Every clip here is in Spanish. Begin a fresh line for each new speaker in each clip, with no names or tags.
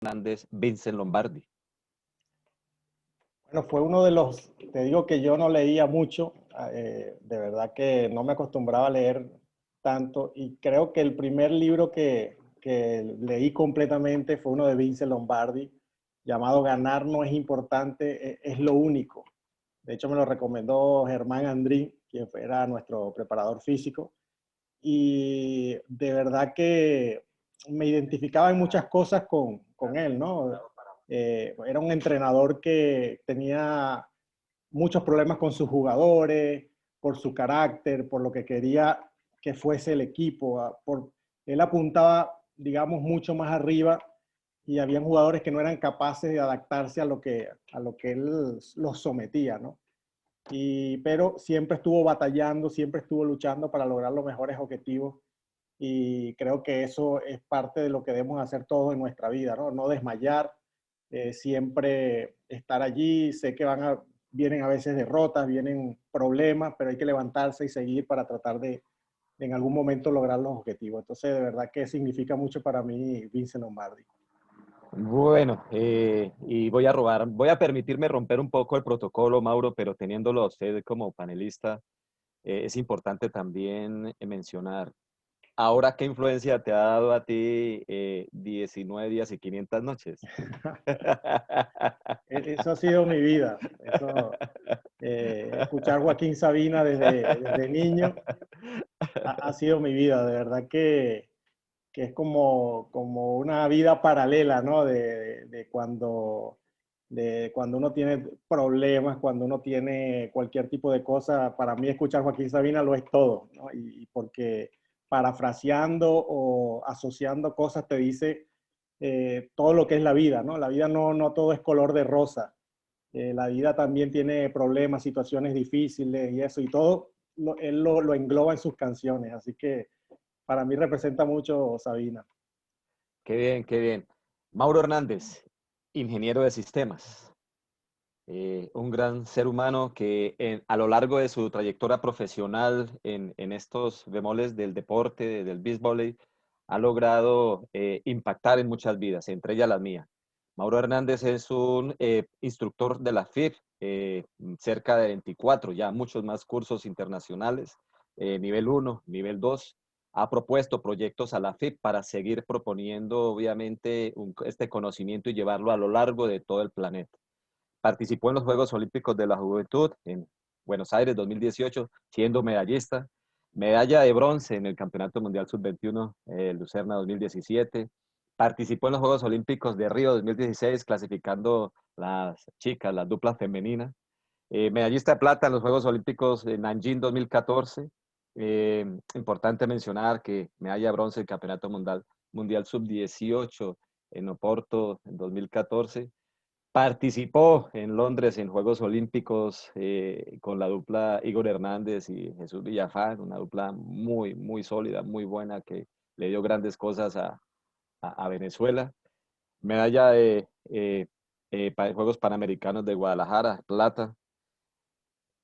Hernández, Vincent Lombardi?
Bueno, fue uno de los, te digo que yo no leía mucho, de verdad que no me acostumbraba a leer tanto y creo que el primer libro que leí completamente fue uno de Vincent Lombardi llamado Ganar no es importante, es lo único. De hecho me lo recomendó Germán Andrín, quien era nuestro preparador físico, y de verdad que me identificaba en muchas cosas con él, ¿no? Era un entrenador que tenía muchos problemas con sus jugadores, por su carácter, por lo que quería que fuese el equipo. Él apuntaba, digamos, mucho más arriba y había jugadores que no eran capaces de adaptarse a lo que él los sometía, ¿no? Pero siempre estuvo batallando, siempre estuvo luchando para lograr los mejores objetivos y creo que eso es parte de lo que debemos hacer todos en nuestra vida, ¿no? No desmayar, siempre estar allí. Sé que vienen a veces derrotas, vienen problemas, pero hay que levantarse y seguir para tratar de en algún momento lograr los objetivos. Entonces, de verdad que significa mucho para mí Vincent Lombardi.
Bueno, y voy a permitirme romper un poco el protocolo, Mauro, pero teniéndolo a usted como panelista, es importante también mencionar, ahora, ¿qué influencia te ha dado a ti 19 días y 500 noches?
Eso ha sido mi vida. Escuchar Joaquín Sabina desde niño ha sido mi vida. De verdad que es como una vida paralela, ¿no? De cuando uno tiene problemas, cuando uno tiene cualquier tipo de cosa. Para mí escuchar Joaquín Sabina lo es todo, ¿no? Y porque parafraseando o asociando cosas te dice todo lo que es la vida, ¿no? La vida no todo es color de rosa. La vida también tiene problemas, situaciones difíciles y eso, y todo él lo engloba en sus canciones. Así que para mí representa mucho Sabina.
Qué bien, qué bien. Mauro Hernández, ingeniero de sistemas, un gran ser humano que a lo largo de su trayectoria profesional en estos bemoles del deporte, del beach volley, ha logrado impactar en muchas vidas, entre ellas las mías. Mauro Hernández es un instructor de la FIB, cerca de 24, ya muchos más cursos internacionales, nivel 1, nivel 2. Ha propuesto proyectos a la FIB para seguir proponiendo, obviamente, este conocimiento y llevarlo a lo largo de todo el planeta. Participó en los Juegos Olímpicos de la Juventud en Buenos Aires 2018, siendo medallista. Medalla de bronce en el Campeonato Mundial Sub-21 Lucerna 2017. Participó en los Juegos Olímpicos de Río 2016, clasificando las chicas, las duplas femeninas. Medallista de plata en los Juegos Olímpicos en Nanjing 2014. Importante mencionar que medalla de bronce en el Campeonato Mundial Sub-18 en Oporto en 2014. Participó en Londres en Juegos Olímpicos con la dupla Igor Hernández y Jesús Villafán, una dupla muy, muy sólida, muy buena, que le dio grandes cosas a Venezuela. Medalla de Juegos Panamericanos de Guadalajara, plata.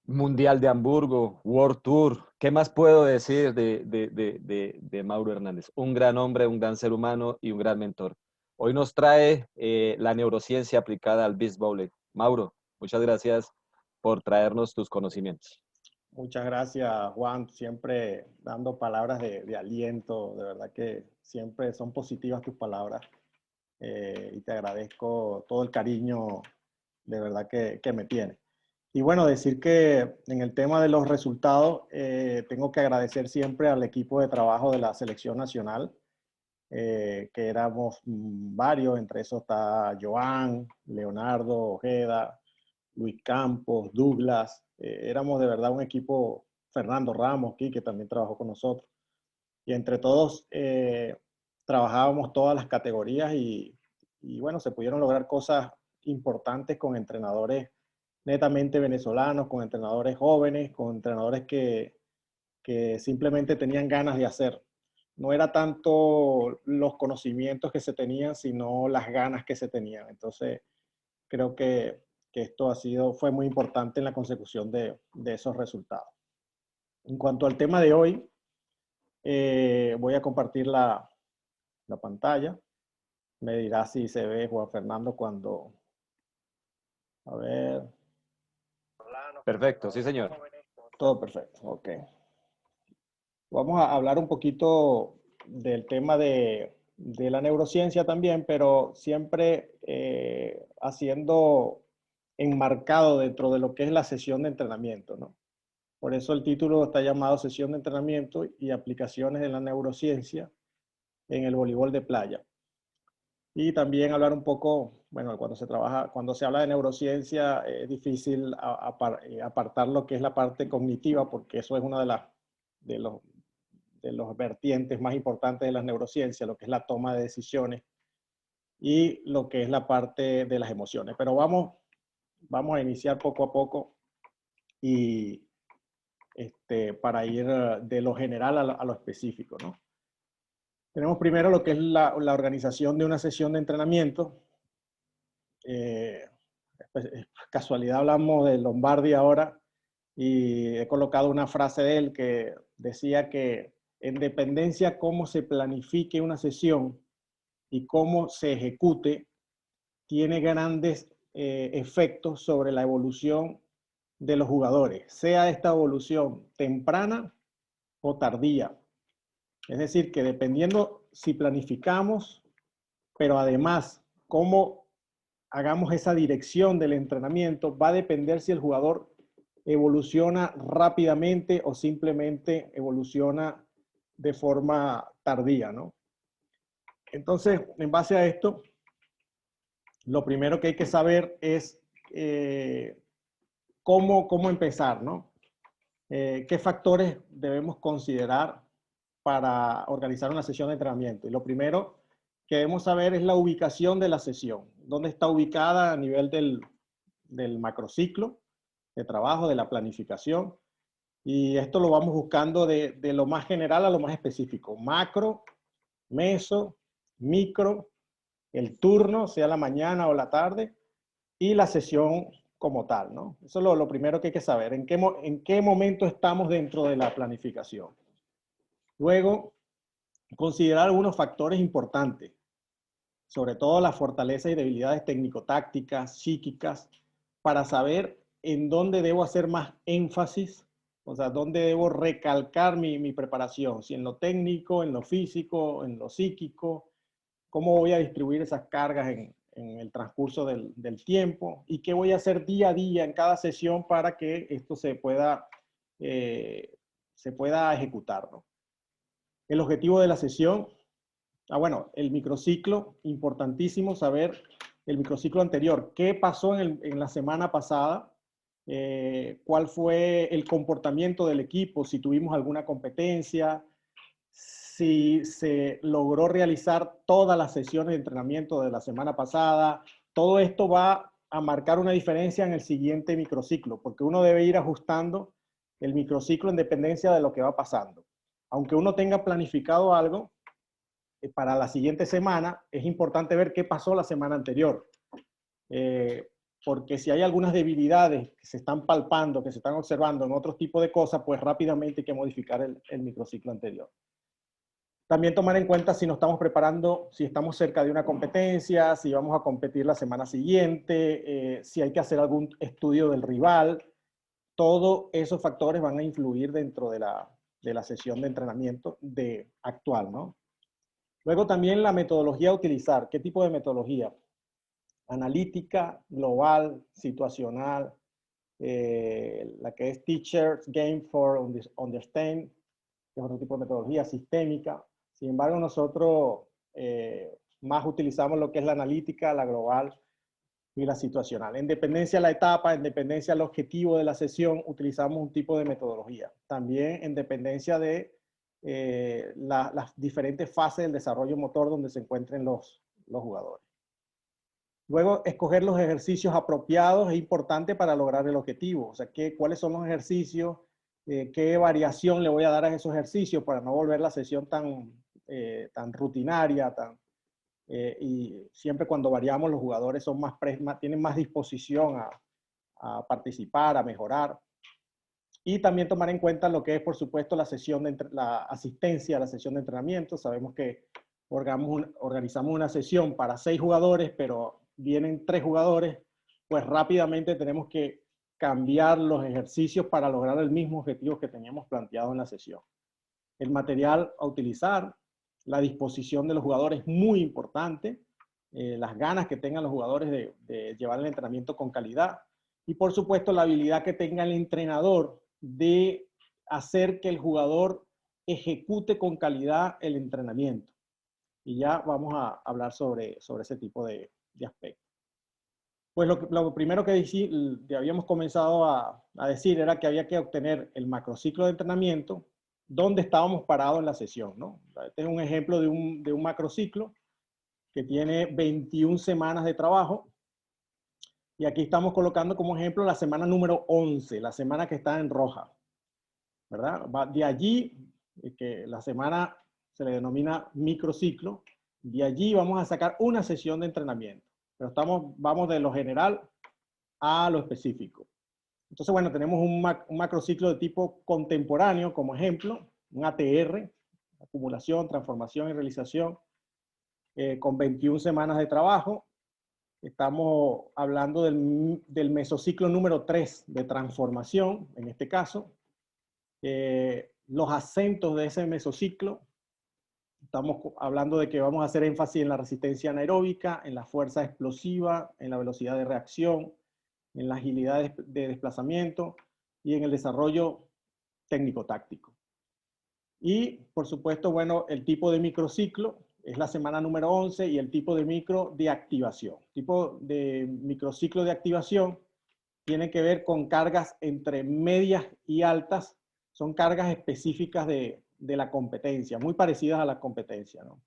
Mundial de Hamburgo, World Tour. ¿Qué más puedo decir de Mauro Hernández? Un gran hombre, un gran ser humano y un gran mentor. Hoy nos trae la neurociencia aplicada al beach volley. Mauro, muchas gracias por traernos tus conocimientos.
Muchas gracias, Juan, siempre dando palabras de aliento. De verdad que siempre son positivas tus palabras, y te agradezco todo el cariño de verdad que me tienes. Y bueno, decir que en el tema de los resultados, tengo que agradecer siempre al equipo de trabajo de la selección nacional, que éramos varios. Entre esos está Joan, Leonardo, Ojeda, Luis Campos, Douglas. Éramos de verdad un equipo. Fernando Ramos, aquí, que también trabajó con nosotros. Y entre todos trabajábamos todas las categorías y bueno, se pudieron lograr cosas importantes con entrenadores netamente venezolanos, con entrenadores jóvenes, con entrenadores que simplemente tenían ganas de hacer. No era tanto los conocimientos que se tenían, sino las ganas que se tenían. Entonces, creo que esto fue muy importante en la consecución de esos resultados. En cuanto al tema de hoy, voy a compartir la pantalla. Me dirá si se ve Juan Fernando cuando... A ver.
Perfecto, sí, señor.
Todo perfecto, ok. Vamos a hablar un poquito del tema de la neurociencia también, pero siempre haciendo enmarcado dentro de lo que es la sesión de entrenamiento, ¿no? Por eso el título está llamado Sesión de Entrenamiento y Aplicaciones de la Neurociencia en el Voleibol de Playa. Y también hablar un poco, bueno, cuando se habla de neurociencia es difícil apartar lo que es la parte cognitiva, porque eso es una de los vertientes más importantes de las neurociencias, lo que es la toma de decisiones y lo que es la parte de las emociones. Pero vamos a iniciar poco a poco y para ir de lo general a lo específico, ¿no? Tenemos primero lo que es la organización de una sesión de entrenamiento. Casualidad hablamos de Lombardi ahora y he colocado una frase de él que decía que en dependencia cómo se planifique una sesión y cómo se ejecute, tiene grandes efectos sobre la evolución de los jugadores, sea esta evolución temprana o tardía. Es decir, que dependiendo si planificamos, pero además cómo hagamos esa dirección del entrenamiento, va a depender si el jugador evoluciona rápidamente o simplemente evoluciona de forma tardía, ¿no? Entonces, en base a esto, lo primero que hay que saber es cómo empezar, ¿no? ¿Qué factores debemos considerar para organizar una sesión de entrenamiento? Y lo primero que debemos saber es la ubicación de la sesión. ¿Dónde está ubicada a nivel del macrociclo de trabajo, de la planificación? Y esto lo vamos buscando de lo más general a lo más específico. Macro, meso, micro, el turno, sea la mañana o la tarde, y la sesión como tal, ¿no? Eso es lo primero que hay que saber. ¿En qué momento estamos dentro de la planificación? Luego, considerar algunos factores importantes, sobre todo las fortalezas y debilidades técnico-tácticas, psíquicas, para saber en dónde debo hacer más énfasis, o sea, dónde debo recalcar mi preparación, si en lo técnico, en lo físico, en lo psíquico, cómo voy a distribuir esas cargas en el transcurso del tiempo y qué voy a hacer día a día en cada sesión para que esto se pueda ejecutar, ¿no? El objetivo de la sesión, bueno, el microciclo, importantísimo saber el microciclo anterior, qué pasó en la semana pasada, cuál fue el comportamiento del equipo, si tuvimos alguna competencia, si se logró realizar todas las sesiones de entrenamiento de la semana pasada. Todo esto va a marcar una diferencia en el siguiente microciclo, porque uno debe ir ajustando el microciclo en dependencia de lo que va pasando. Aunque uno tenga planificado algo para la siguiente semana, es importante ver qué pasó la semana anterior. Porque si hay algunas debilidades que se están palpando, que se están observando en otro tipo de cosas, pues rápidamente hay que modificar el microciclo anterior. También tomar en cuenta si nos estamos preparando, si estamos cerca de una competencia, si vamos a competir la semana siguiente, si hay que hacer algún estudio del rival. Todos esos factores van a influir dentro de la sesión de entrenamiento actual, ¿no? Luego también la metodología a utilizar. ¿Qué tipo de metodología? Analítica, global, situacional, la que es Teacher's Game for Understand, que es otro tipo de metodología sistémica. Sin embargo, nosotros más utilizamos lo que es la analítica, la global y la situacional. En dependencia de la etapa, en dependencia del objetivo de la sesión, utilizamos un tipo de metodología. También en dependencia de las diferentes fases del desarrollo motor donde se encuentren los jugadores. Luego, escoger los ejercicios apropiados es importante para lograr el objetivo. O sea, ¿cuáles son los ejercicios? ¿Qué variación le voy a dar a esos ejercicios para no volver la sesión tan rutinaria? Y siempre cuando variamos, los jugadores son tienen más disposición a participar, a mejorar. Y también tomar en cuenta lo que es, por supuesto, la asistencia a la sesión de entrenamiento. Sabemos que organizamos una sesión para 6 jugadores, pero vienen 3 jugadores, pues rápidamente tenemos que cambiar los ejercicios para lograr el mismo objetivo que teníamos planteado en la sesión. El material a utilizar, la disposición de los jugadores es muy importante, las ganas que tengan los jugadores de llevar el entrenamiento con calidad y por supuesto la habilidad que tenga el entrenador de hacer que el jugador ejecute con calidad el entrenamiento. Y ya vamos a hablar sobre ese tipo de aspectos. Pues lo primero que habíamos comenzado a decir era que había que obtener el macrociclo de entrenamiento donde estábamos parados en la sesión, ¿no? Este es un ejemplo de un macrociclo que tiene 21 semanas de trabajo. Y aquí estamos colocando como ejemplo la semana número 11, la semana que está en roja, ¿verdad? De allí, que la semana se le denomina microciclo, de allí vamos a sacar una sesión de entrenamiento. Pero vamos de lo general a lo específico. Entonces, bueno, tenemos un macrociclo de tipo contemporáneo como ejemplo, un ATR, acumulación, transformación y realización, con 21 semanas de trabajo. Estamos hablando del mesociclo número 3 de transformación, en este caso. Los acentos de ese mesociclo. Estamos hablando de que vamos a hacer énfasis en la resistencia anaeróbica, en la fuerza explosiva, en la velocidad de reacción, en la agilidad de desplazamiento y en el desarrollo técnico-táctico. Y, por supuesto, bueno, el tipo de microciclo es la semana número 11 y el tipo de micro de activación. Tipo de microciclo de activación tiene que ver con cargas entre medias y altas. Son cargas específicas de la competencia, muy parecidas a la competencia, ¿no?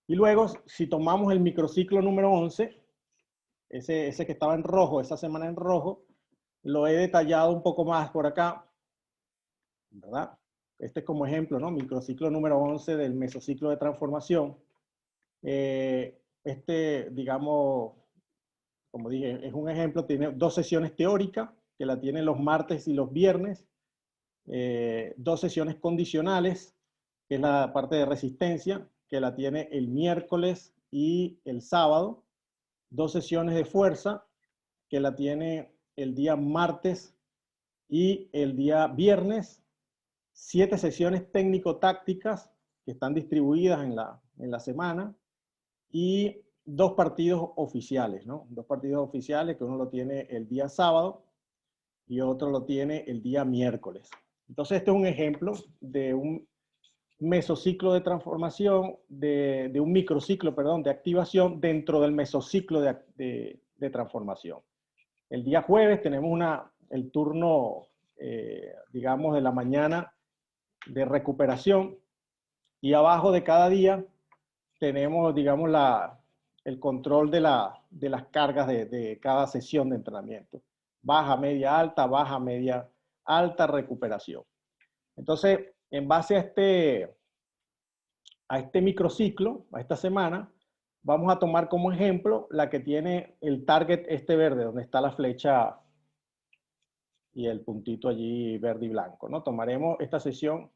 Y luego, si tomamos el microciclo número 11, ese que estaba en rojo, esa semana en rojo, lo he detallado un poco más por acá, ¿verdad? Este es como ejemplo, ¿no? Microciclo número 11 del mesociclo de transformación. Digamos, como dije, es un ejemplo, tiene 2 sesiones teóricas, que la tienen los martes y los viernes, 2 sesiones condicionales, que es la parte de resistencia, que la tiene el miércoles y el sábado, 2 sesiones de fuerza, que la tiene el día martes y el día viernes, 7 sesiones técnico-tácticas que están distribuidas en la semana y 2 partidos oficiales, ¿no? 2 partidos oficiales que uno lo tiene el día sábado y otro lo tiene el día miércoles. Entonces, este es un ejemplo de un mesociclo de transformación, de un microciclo, perdón, de activación dentro del mesociclo de transformación. El día jueves tenemos el turno, digamos, de la mañana de recuperación y abajo de cada día tenemos, digamos, el control de las cargas de cada sesión de entrenamiento. Baja, media, alta, recuperación. Entonces, en base a este microciclo, a esta semana, vamos a tomar como ejemplo la que tiene el target verde, donde está la flecha y el puntito allí verde y blanco, ¿no? Tomaremos esta sesión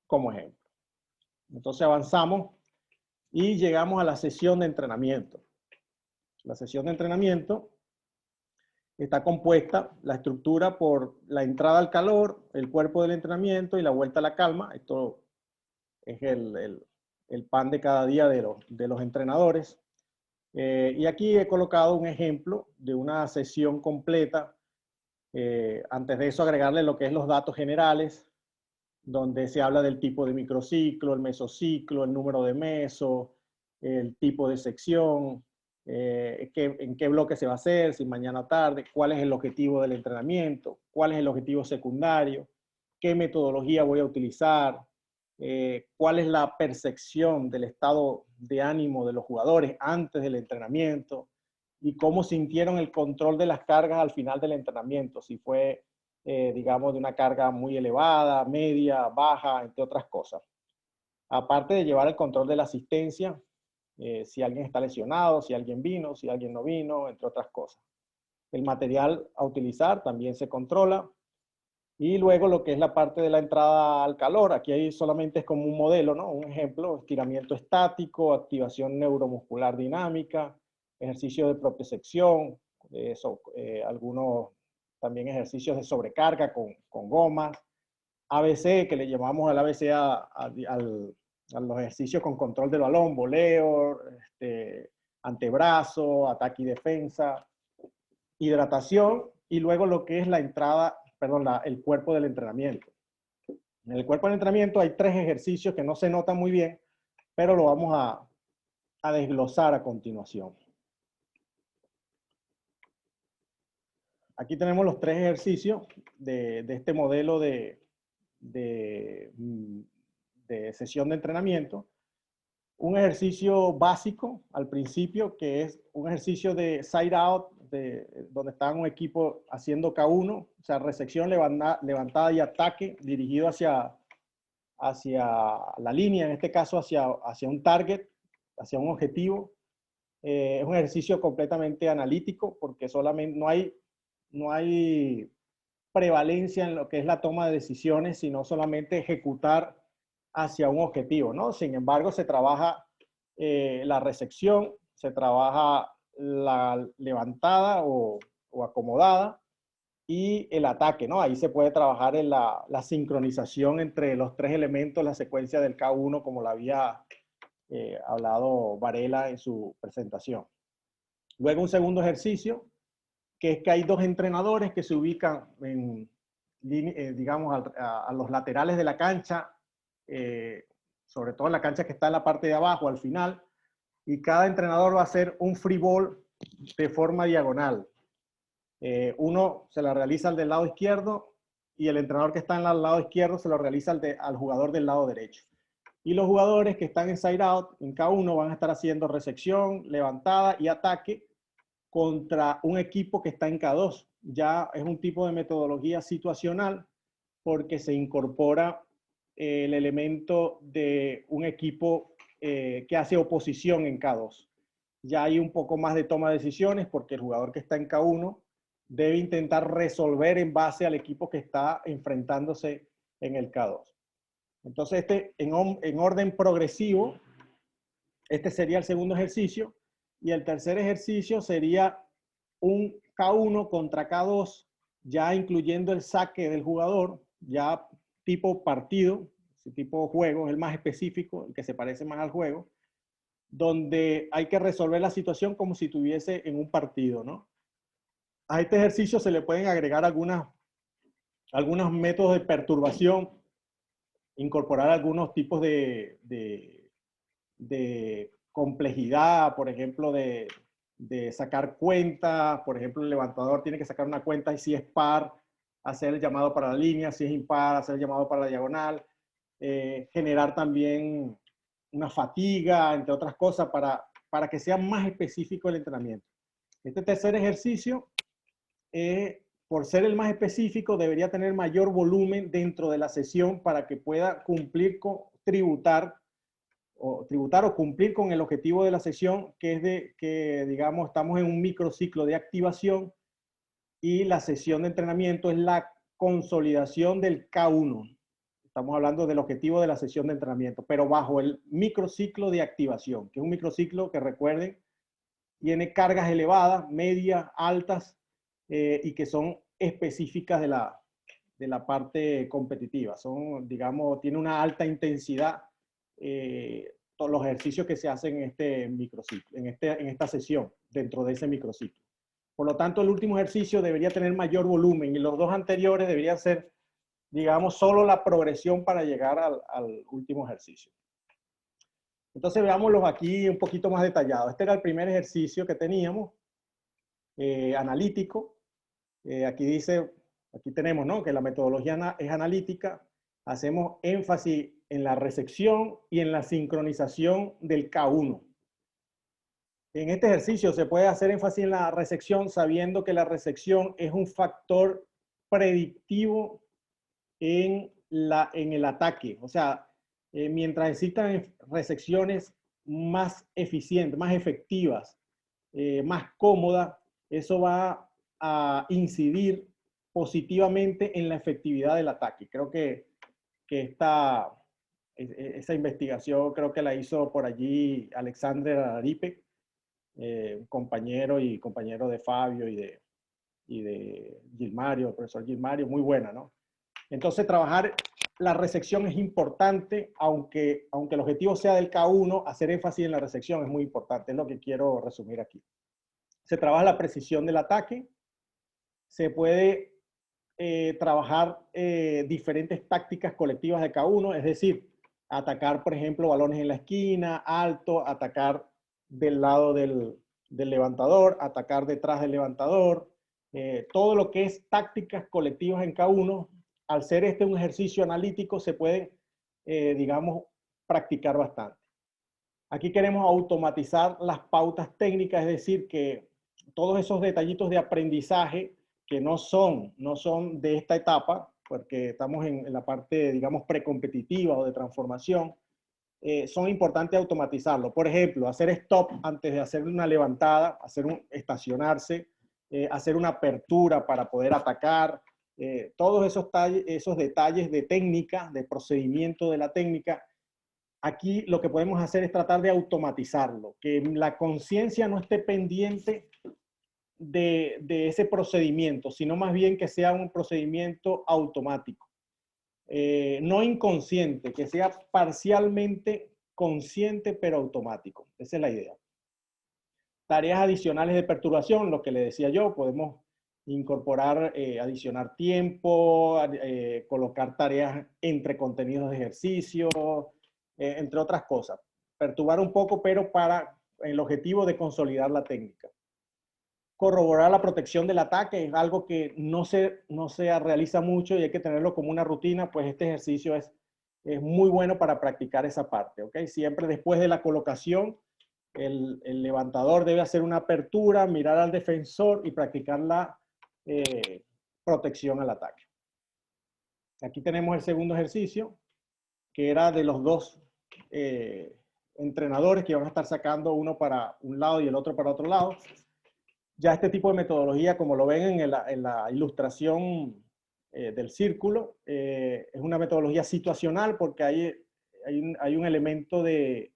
como ejemplo. Entonces avanzamos y llegamos a la sesión de entrenamiento. La sesión de entrenamiento está compuesta, la estructura, por la entrada al calor, el cuerpo del entrenamiento y la vuelta a la calma. Esto es el pan de cada día de los entrenadores. Y aquí he colocado un ejemplo de una sesión completa. Antes de eso, agregarle lo que es los datos generales, donde se habla del tipo de microciclo, el mesociclo, el número de mesos, el tipo de sección, en qué bloque se va a hacer, si mañana o tarde, cuál es el objetivo del entrenamiento, cuál es el objetivo secundario, qué metodología voy a utilizar, cuál es la percepción del estado de ánimo de los jugadores antes del entrenamiento y cómo sintieron el control de las cargas al final del entrenamiento, si fue, digamos, de una carga muy elevada, media, baja, entre otras cosas. Aparte de llevar el control de la asistencia, si alguien está lesionado, si alguien vino, si alguien no vino, entre otras cosas. El material a utilizar también se controla Y luego lo que es la parte de la entrada al calor, aquí ahí solamente es como un modelo, ¿no? Un ejemplo, estiramiento estático, activación neuromuscular dinámica, ejercicio de propiocepción, algunos también ejercicios de sobrecarga con gomas, ABC, que le llamamos al ABC a los ejercicios con control del balón, voleo, antebrazo, ataque y defensa, hidratación, y luego lo que es la entrada, perdón, el cuerpo del entrenamiento. En el cuerpo del entrenamiento hay 3 ejercicios que no se notan muy bien, pero lo vamos a desglosar a continuación. Aquí tenemos los 3 ejercicios de este modelo de sesión de entrenamiento. Un ejercicio básico al principio, que es un ejercicio de side out, donde está un equipo haciendo K1, o sea, recepción, levantada y ataque dirigido hacia la línea, en este caso hacia un target, hacia un objetivo. Es un ejercicio completamente analítico porque solamente no hay prevalencia en lo que es la toma de decisiones, sino solamente ejecutar hacia un objetivo, ¿no? Sin embargo, se trabaja la recepción, se trabaja la levantada o acomodada y el ataque, ¿no? Ahí se puede trabajar en la sincronización entre los 3 elementos, la secuencia del K1, como la había hablado Varela en su presentación. Luego un segundo ejercicio, que es que hay 2 entrenadores que se ubican digamos, a los laterales de la cancha, sobre todo en la cancha que está en la parte de abajo, al final, y cada entrenador va a hacer un free ball de forma diagonal. Uno se la realiza al del lado izquierdo y el entrenador que está en el lado izquierdo se lo realiza al jugador del lado derecho. Y los jugadores que están en side out, en K1, van a estar haciendo recepción, levantada y ataque contra un equipo que está en K2. Ya es un tipo de metodología situacional porque se incorpora el elemento de un equipo que hace oposición en K2. Ya hay un poco más de toma de decisiones porque el jugador que está en K1 debe intentar resolver en base al equipo que está enfrentándose en el K2. Entonces, en orden progresivo, este sería el segundo ejercicio. Y el tercer ejercicio sería un K1 contra K2, ya incluyendo el saque del jugador, ya tipo partido, tipo juego, es el más específico, el que se parece más al juego, donde hay que resolver la situación como si estuviese en un partido, ¿no? A este ejercicio se le pueden agregar algunos métodos de perturbación, incorporar algunos tipos de complejidad, por ejemplo, de sacar cuentas. Por ejemplo, el levantador tiene que sacar una cuenta y si es par, hacer el llamado para la línea, si es impar, hacer el llamado para la diagonal, generar también una fatiga, entre otras cosas, para que sea más específico el entrenamiento. Este tercer ejercicio, por ser el más específico, debería tener mayor volumen dentro de la sesión para que pueda cumplir con tributar o cumplir con el objetivo de la sesión, que es que, digamos, estamos en un microciclo de activación y la sesión de entrenamiento es la consolidación del K1. Estamos hablando del objetivo de la sesión de entrenamiento, pero bajo el microciclo de activación, que es un microciclo que, recuerden, tiene cargas elevadas, medias, altas, y que son específicas de la parte competitiva. Son, digamos, tiene una alta intensidad todos los ejercicios que se hacen en este microciclo, en esta sesión, dentro de ese microciclo. Por lo tanto, el último ejercicio debería tener mayor volumen y los 2 anteriores deberían ser, digamos, solo la progresión para llegar al último ejercicio. Entonces, veámoslos aquí un poquito más detallado. Este era el primer ejercicio que teníamos, analítico. Aquí tenemos, ¿no?, que la metodología es analítica. Hacemos énfasis en la recepción y en la sincronización del K1. En este ejercicio se puede hacer énfasis en la recepción sabiendo que la recepción es un factor predictivo en el ataque. O sea, mientras existan recepciones más eficientes, más efectivas, más cómodas, eso va a incidir positivamente en la efectividad del ataque. Creo que esa investigación creo que la hizo por allí Alexander Aripe, compañero de Fabio y de Gilmario, el profesor Gilmario, muy buena, ¿no? Entonces, trabajar la resección es importante, aunque el objetivo sea del K1, hacer énfasis en la resección es muy importante, es lo que quiero resumir aquí. Se trabaja la precisión del ataque, se puede trabajar diferentes tácticas colectivas de K1, es decir, atacar, por ejemplo, balones en la esquina, alto, atacar del lado del levantador, atacar detrás del levantador, todo lo que es tácticas colectivas en K1, al ser este un ejercicio analítico, se puede, digamos, practicar bastante. Aquí queremos automatizar las pautas técnicas, es decir, que todos esos detallitos de aprendizaje que no son de esta etapa, porque estamos en la parte, digamos, precompetitiva o de transformación, son importantes automatizarlo. Por ejemplo, hacer stop antes de hacer una levantada, estacionarse, hacer una apertura para poder atacar, todos esos detalles de técnica, de procedimiento de la técnica. Aquí lo que podemos hacer es tratar de automatizarlo, que la conciencia no esté pendiente de ese procedimiento, sino más bien que sea un procedimiento automático. No inconsciente, que sea parcialmente consciente pero automático. Esa es la idea. Tareas adicionales de perturbación, lo que le decía yo, podemos incorporar, adicionar tiempo, colocar tareas entre contenidos de ejercicio, entre otras cosas. Perturbar un poco, pero para el objetivo de consolidar la técnica. Corroborar la protección del ataque es algo que no se realiza mucho y hay que tenerlo como una rutina, pues este ejercicio es muy bueno para practicar esa parte, ¿ok? Siempre después de la colocación, el levantador debe hacer una apertura, mirar al defensor y practicar la protección al ataque. Aquí tenemos el segundo ejercicio, que era de los dos entrenadores que van a estar sacando uno para un lado y el otro para otro lado. Ya este tipo de metodología, como lo ven en la ilustración del círculo, es una metodología situacional porque hay un elemento de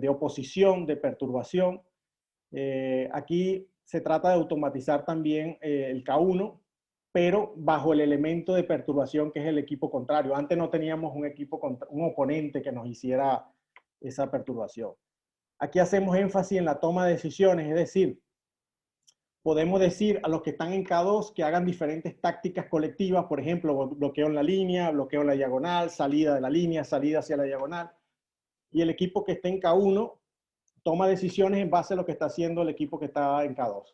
oposición, de perturbación. Aquí se trata de automatizar también el K1, pero bajo el elemento de perturbación que es el equipo contrario. Antes no teníamos un oponente que nos hiciera esa perturbación. Aquí hacemos énfasis en la toma de decisiones, es decir, podemos decir a los que están en K2 que hagan diferentes tácticas colectivas, por ejemplo, bloqueo en la línea, bloqueo en la diagonal, salida de la línea, salida hacia la diagonal. Y el equipo que esté en K1 toma decisiones en base a lo que está haciendo el equipo que está en K2.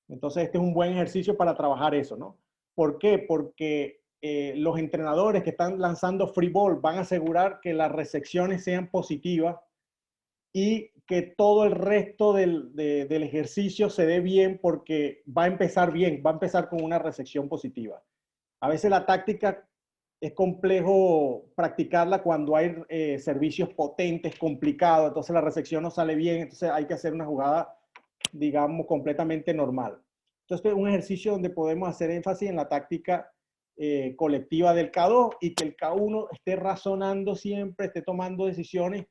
Entonces, este es un buen ejercicio para trabajar eso, ¿no? ¿Por qué? Porque los entrenadores que están lanzando free ball van a asegurar que las recepciones sean positivas y que todo el resto del ejercicio se dé bien porque va a empezar bien, va a empezar con una recepción positiva. A veces la táctica es complejo practicarla cuando hay servicios potentes, complicados, entonces la recepción no sale bien, entonces hay que hacer una jugada, digamos, completamente normal. Entonces es un ejercicio donde podemos hacer énfasis en la táctica colectiva del K2 y que el K1 esté razonando siempre, esté tomando decisiones,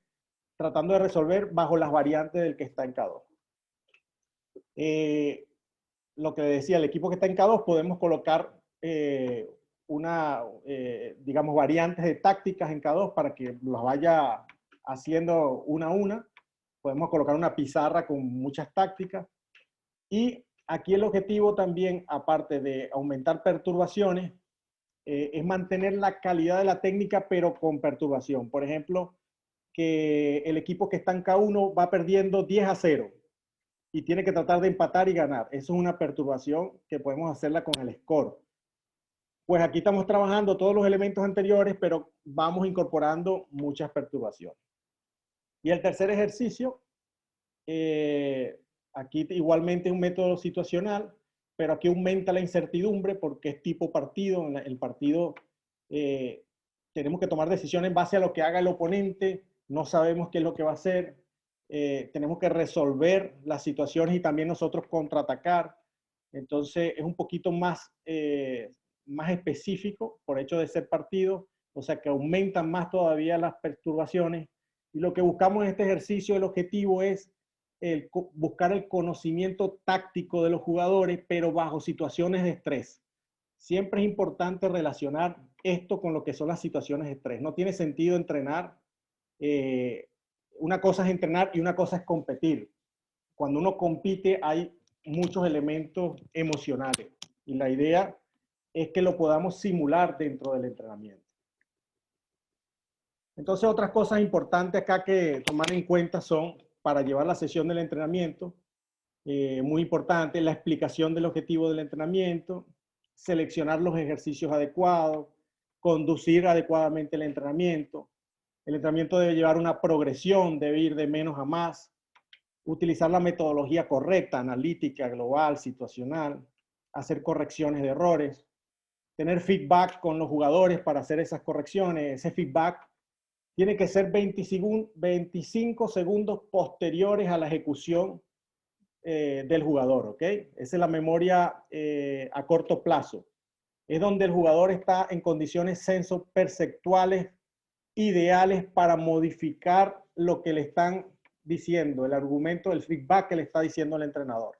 tratando de resolver bajo las variantes del que está en K2. Lo que decía, el equipo que está en K2 podemos colocar digamos, variantes de tácticas en K2 para que las vaya haciendo una a una. Podemos colocar una pizarra con muchas tácticas. Y aquí el objetivo también, aparte de aumentar perturbaciones, es mantener la calidad de la técnica, pero con perturbación. Por ejemplo, que el equipo que está en K1 va perdiendo 10-0 y tiene que tratar de empatar y ganar. Eso es una perturbación que podemos hacerla con el score. Pues aquí estamos trabajando todos los elementos anteriores, pero vamos incorporando muchas perturbaciones. Y el tercer ejercicio, aquí igualmente es un método situacional, pero aquí aumenta la incertidumbre porque es tipo partido. En el partido tenemos que tomar decisiones en base a lo que haga el oponente, no sabemos qué es lo que va a hacer, tenemos que resolver las situaciones y también nosotros contraatacar. Entonces es un poquito más, más específico por hecho de ser partido, o sea que aumentan más todavía las perturbaciones. Y lo que buscamos en este ejercicio, el objetivo es buscar el conocimiento táctico de los jugadores, pero bajo situaciones de estrés. Siempre es importante relacionar esto con lo que son las situaciones de estrés. No tiene sentido entrenar. Una cosa es entrenar y una cosa es competir. Cuando uno compite hay muchos elementos emocionales y la idea es que lo podamos simular dentro del entrenamiento. Entonces, otras cosas importantes acá que tomar en cuenta son, para llevar la sesión del entrenamiento, muy importante, la explicación del objetivo del entrenamiento, seleccionar los ejercicios adecuados, conducir adecuadamente el entrenamiento. El entrenamiento debe llevar una progresión, debe ir de menos a más, utilizar la metodología correcta, analítica, global, situacional, hacer correcciones de errores, tener feedback con los jugadores para hacer esas correcciones. Ese feedback tiene que ser 25 segundos posteriores a la ejecución del jugador, ¿ok? Esa es la memoria a corto plazo. Es donde el jugador está en condiciones sensoperceptuales ideales para modificar lo que le están diciendo, el argumento, el feedback que le está diciendo el entrenador.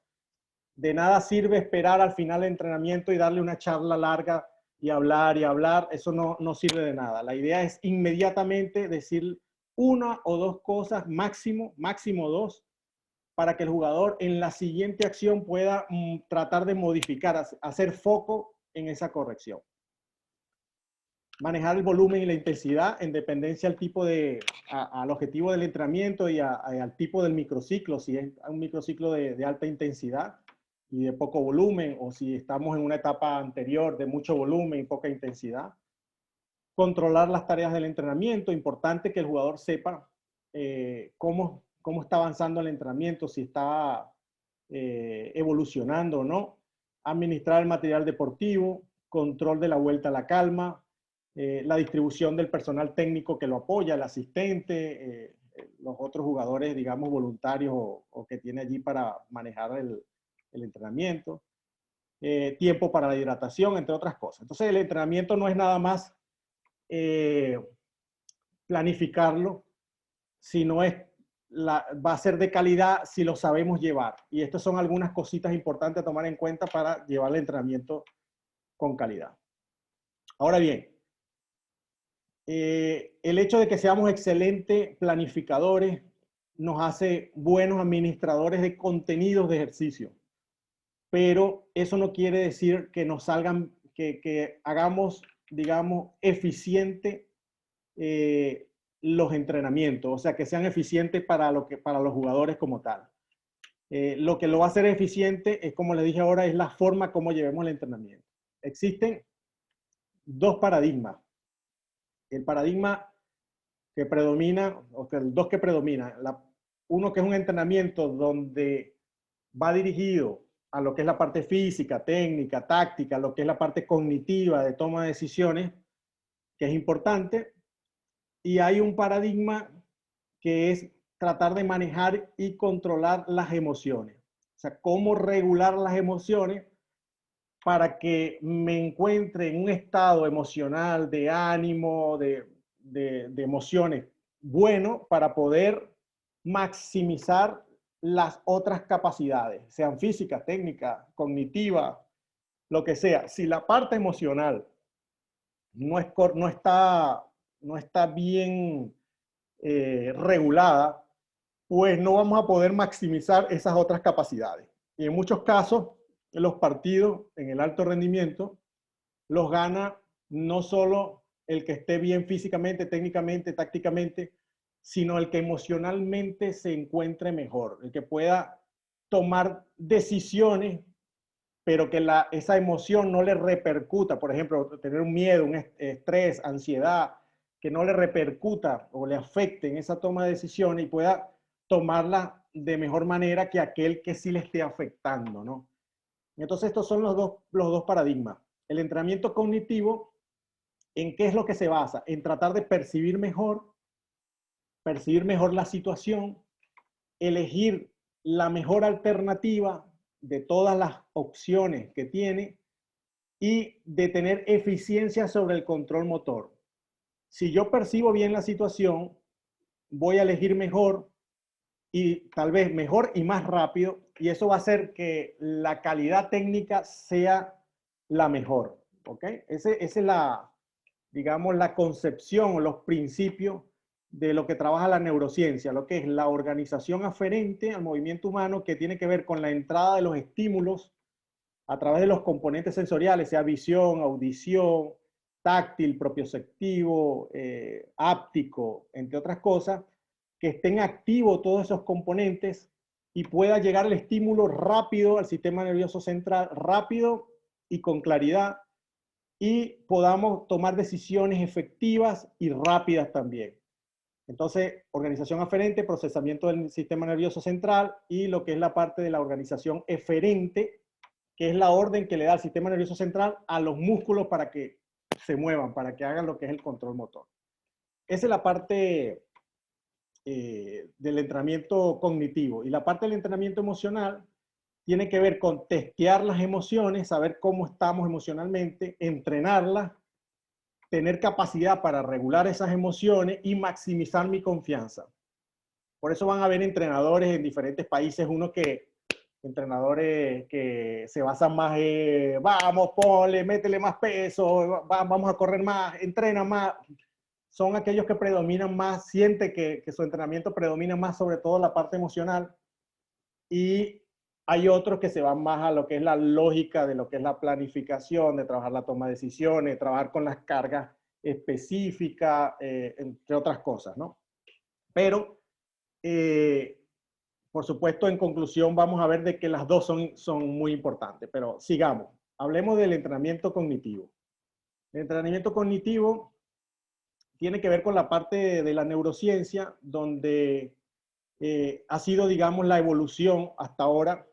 De nada sirve esperar al final del entrenamiento y darle una charla larga y hablar, eso no sirve de nada. La idea es inmediatamente decir una o dos cosas, máximo dos, para que el jugador en la siguiente acción pueda tratar de modificar, hacer foco en esa corrección. Manejar el volumen y la intensidad en dependencia al tipo al objetivo del entrenamiento y al tipo del microciclo, si es un microciclo de alta intensidad y de poco volumen, o si estamos en una etapa anterior de mucho volumen y poca intensidad. Controlar las tareas del entrenamiento, importante que el jugador sepa cómo está avanzando el entrenamiento, si está evolucionando o no. Administrar el material deportivo, control de la vuelta a la calma, la distribución del personal técnico que lo apoya, el asistente, los otros jugadores, digamos, voluntarios o que tiene allí para manejar el entrenamiento, tiempo para la hidratación, entre otras cosas. Entonces, el entrenamiento no es nada más planificarlo, sino va a ser de calidad si lo sabemos llevar. Y estas son algunas cositas importantes a tomar en cuenta para llevar el entrenamiento con calidad. Ahora bien, el hecho de que seamos excelentes planificadores nos hace buenos administradores de contenidos de ejercicio. Pero eso no quiere decir que nos salgan, que hagamos, digamos, eficiente los entrenamientos, o sea, que sean eficientes para los jugadores como tal. Lo que lo va a hacer eficiente es, como les dije ahora, es la forma como llevemos el entrenamiento. Existen dos paradigmas. El paradigma que predomina, o sea, dos que predominan. Uno que es un entrenamiento donde va dirigido a lo que es la parte física, técnica, táctica, lo que es la parte cognitiva de toma de decisiones, que es importante. Y hay un paradigma que es tratar de manejar y controlar las emociones. O sea, cómo regular las emociones para que me encuentre en un estado emocional de ánimo, de emociones bueno, para poder maximizar las otras capacidades, sean físicas, técnicas, cognitivas, lo que sea. Si la parte emocional no está bien regulada, pues no vamos a poder maximizar esas otras capacidades. Y en muchos casos, los partidos en el alto rendimiento los gana no solo el que esté bien físicamente, técnicamente, tácticamente, sino el que emocionalmente se encuentre mejor, el que pueda tomar decisiones, pero que esa emoción no le repercuta, por ejemplo, tener un miedo, un estrés, ansiedad, que no le repercuta o le afecte en esa toma de decisiones y pueda tomarla de mejor manera que aquel que sí le esté afectando, ¿no? Entonces estos son los dos paradigmas. El entrenamiento cognitivo, ¿en qué es lo que se basa? En tratar de percibir mejor la situación, elegir la mejor alternativa de todas las opciones que tiene y de tener eficiencia sobre el control motor. Si yo percibo bien la situación, voy a elegir mejor y tal vez mejor y más rápido, y eso va a hacer que la calidad técnica sea la mejor. ¿Ok? Esa es la, digamos, la concepción o los principios de lo que trabaja la neurociencia, lo que es la organización aferente al movimiento humano, que tiene que ver con la entrada de los estímulos a través de los componentes sensoriales, sea visión, audición, táctil, propioceptivo, áptico, entre otras cosas, que estén activos todos esos componentes y pueda llegar el estímulo rápido al sistema nervioso central, rápido y con claridad, y podamos tomar decisiones efectivas y rápidas también. Entonces, organización aferente, procesamiento del sistema nervioso central, y lo que es la parte de la organización eferente, que es la orden que le da el sistema nervioso central a los músculos para que se muevan, para que hagan lo que es el control motor. Esa es la parte del entrenamiento cognitivo. Y la parte del entrenamiento emocional tiene que ver con testear las emociones, saber cómo estamos emocionalmente, entrenarlas, tener capacidad para regular esas emociones y maximizar mi confianza. Por eso van a haber entrenadores en diferentes países, entrenadores que se basan más en, vamos, ponle, métele más peso, vamos a correr más, entrena más. Son aquellos que predominan más, siente que su entrenamiento predomina más sobre todo la parte emocional, y hay otros que se van más a lo que es la lógica de lo que es la planificación, de trabajar la toma de decisiones, trabajar con las cargas específicas, entre otras cosas, ¿no? Pero, por supuesto, en conclusión, vamos a ver de que las dos son muy importantes, pero sigamos. Hablemos del entrenamiento cognitivo. El entrenamiento cognitivo tiene que ver con la parte de la neurociencia, donde ha sido, digamos, la evolución hasta ahora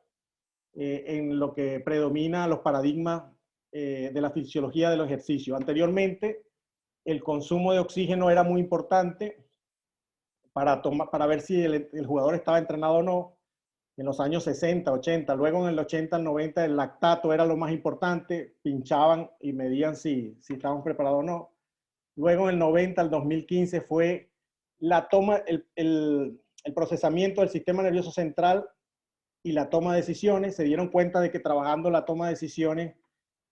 en lo que predomina los paradigmas de la fisiología del ejercicio. Anteriormente, el consumo de oxígeno era muy importante para ver si el jugador estaba entrenado o no. En los años 60, 80, luego en el 80, el 90, el lactato era lo más importante, pinchaban y medían si estaban preparados o no. Luego en el 90 al 2015 fue la toma, el procesamiento del sistema nervioso central y la toma de decisiones. Se dieron cuenta de que trabajando la toma de decisiones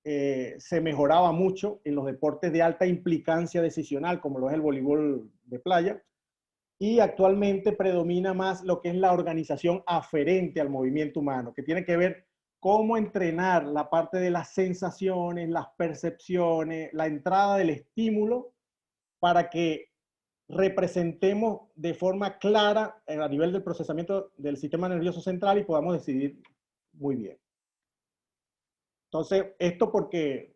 se mejoraba mucho en los deportes de alta implicancia decisional, como lo es el voleibol de playa. Y actualmente predomina más lo que es la organización aferente al movimiento humano, que tiene que ver cómo entrenar la parte de las sensaciones, las percepciones, la entrada del estímulo, para que representemos de forma clara a nivel del procesamiento del sistema nervioso central y podamos decidir muy bien. Entonces, esto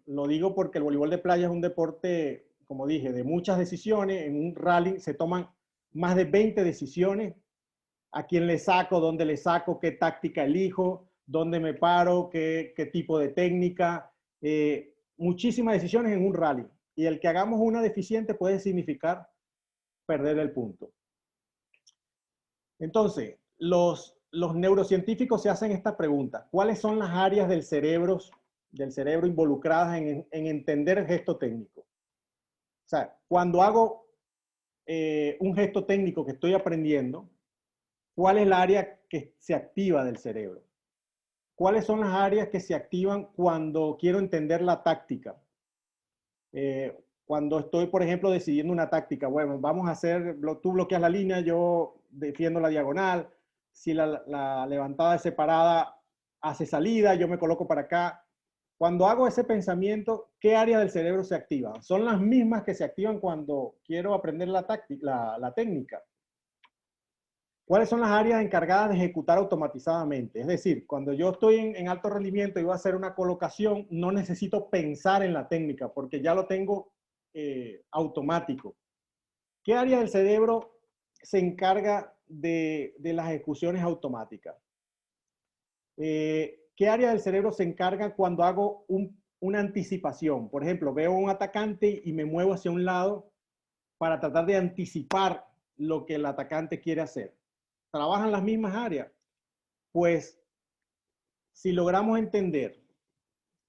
lo digo porque el voleibol de playa es un deporte, como dije, de muchas decisiones. En un rally se toman más de 20 decisiones: a quién le saco, dónde le saco, qué táctica elijo, dónde me paro, qué tipo de técnica. Muchísimas decisiones en un rally. Y el que hagamos una deficiente puede significar perder el punto. Entonces, los neurocientíficos se hacen esta pregunta: ¿cuáles son las áreas del cerebro involucradas en entender el gesto técnico? O sea, cuando hago un gesto técnico que estoy aprendiendo, ¿cuál es el área que se activa del cerebro? ¿Cuáles son las áreas que se activan cuando quiero entender la táctica? Cuando estoy, por ejemplo, decidiendo una táctica, bueno, vamos a hacer, tú bloqueas la línea, yo defiendo la diagonal. Si la levantada es separada, hace salida, yo me coloco para acá. Cuando hago ese pensamiento, ¿qué áreas del cerebro se activan? Son las mismas que se activan cuando quiero aprender la técnica. ¿Cuáles son las áreas encargadas de ejecutar automatizadamente? Es decir, cuando yo estoy en alto rendimiento y voy a hacer una colocación, no necesito pensar en la técnica porque ya lo tengo automático. ¿Qué área del cerebro se encarga de las ejecuciones automáticas? ¿Qué área del cerebro se encarga cuando hago una anticipación? Por ejemplo, veo un atacante y me muevo hacia un lado para tratar de anticipar lo que el atacante quiere hacer. ¿Trabajan las mismas áreas? Pues si logramos entender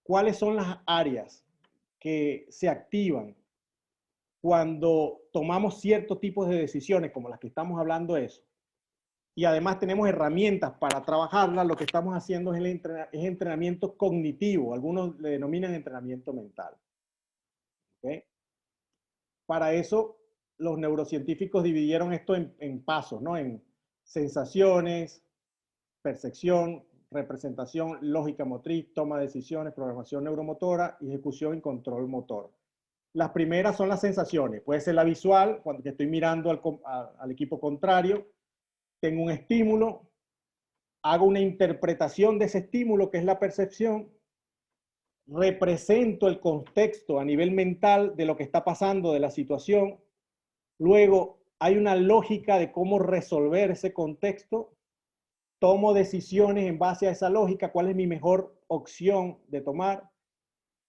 cuáles son las áreas que se activan cuando tomamos ciertos tipos de decisiones, como las que estamos hablando de eso, y además tenemos herramientas para trabajarlas, lo que estamos haciendo es entrenamiento cognitivo, algunos le denominan entrenamiento mental. ¿Okay? Para eso, los neurocientíficos dividieron esto en pasos, ¿no? En sensaciones, percepción, representación, lógica motriz, toma de decisiones, programación neuromotora, ejecución y control motor. Las primeras son las sensaciones. Puede ser la visual, cuando estoy mirando al equipo contrario, tengo un estímulo, hago una interpretación de ese estímulo, que es la percepción, represento el contexto a nivel mental de lo que está pasando, de la situación, luego hay una lógica de cómo resolver ese contexto, tomo decisiones en base a esa lógica, cuál es mi mejor opción de tomar,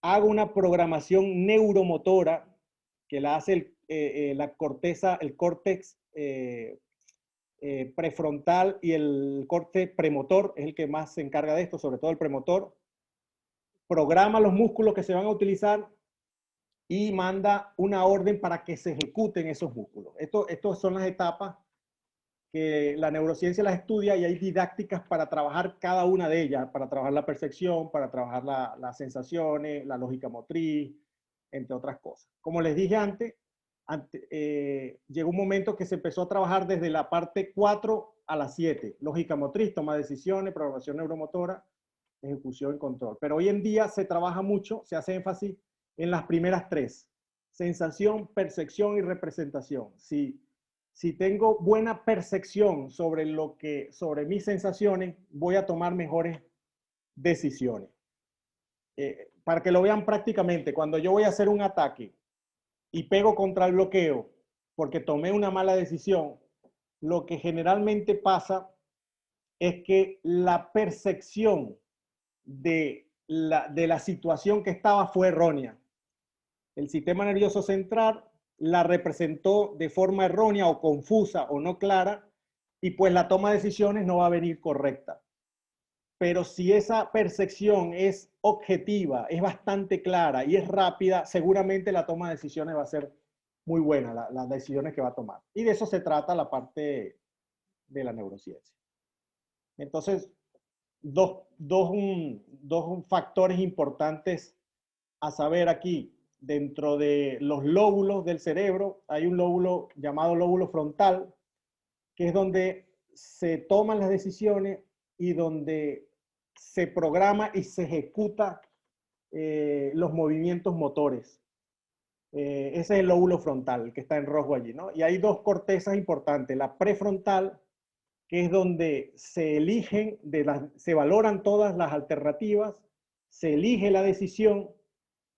hago una programación neuromotora que la hace la corteza, el córtex prefrontal, y el córtex premotor es el que más se encarga de esto, sobre todo el premotor. Programa los músculos que se van a utilizar y manda una orden para que se ejecuten esos músculos. Estas son las etapas que la neurociencia las estudia, y hay didácticas para trabajar cada una de ellas, para trabajar la percepción, para trabajar las sensaciones, la motriz, entre otras cosas. Como les dije antes, llegó un momento que se empezó a trabajar desde la parte 4 a la 7, lógica motriz, toma de decisiones, programación neuromotora, ejecución y control. Pero hoy en día se trabaja mucho, se hace énfasis en las primeras 3, sensación, percepción y representación. Si tengo buena percepción sobre mis sensaciones, voy a tomar mejores decisiones. Para que lo vean prácticamente, cuando yo voy a hacer un ataque y pego contra el bloqueo porque tomé una mala decisión, lo que generalmente pasa es que la percepción de la situación que estaba fue errónea. El sistema nervioso central la representó de forma errónea o confusa o no clara, y pues la toma de decisiones no va a venir correcta. Pero si esa percepción es objetiva, es bastante clara y es rápida, seguramente la toma de decisiones va a ser muy buena, las decisiones que va a tomar. Y de eso se trata la parte de la neurociencia. Entonces, dos factores importantes a saber aquí. Dentro de los lóbulos del cerebro hay un lóbulo llamado lóbulo frontal, que es donde se toman las decisiones y donde se programa y se ejecuta los movimientos motores. Ese es el lóbulo frontal, que está en rojo allí, ¿no? Y hay dos cortezas importantes, la prefrontal, que es donde se eligen, se valoran todas las alternativas, se elige la decisión,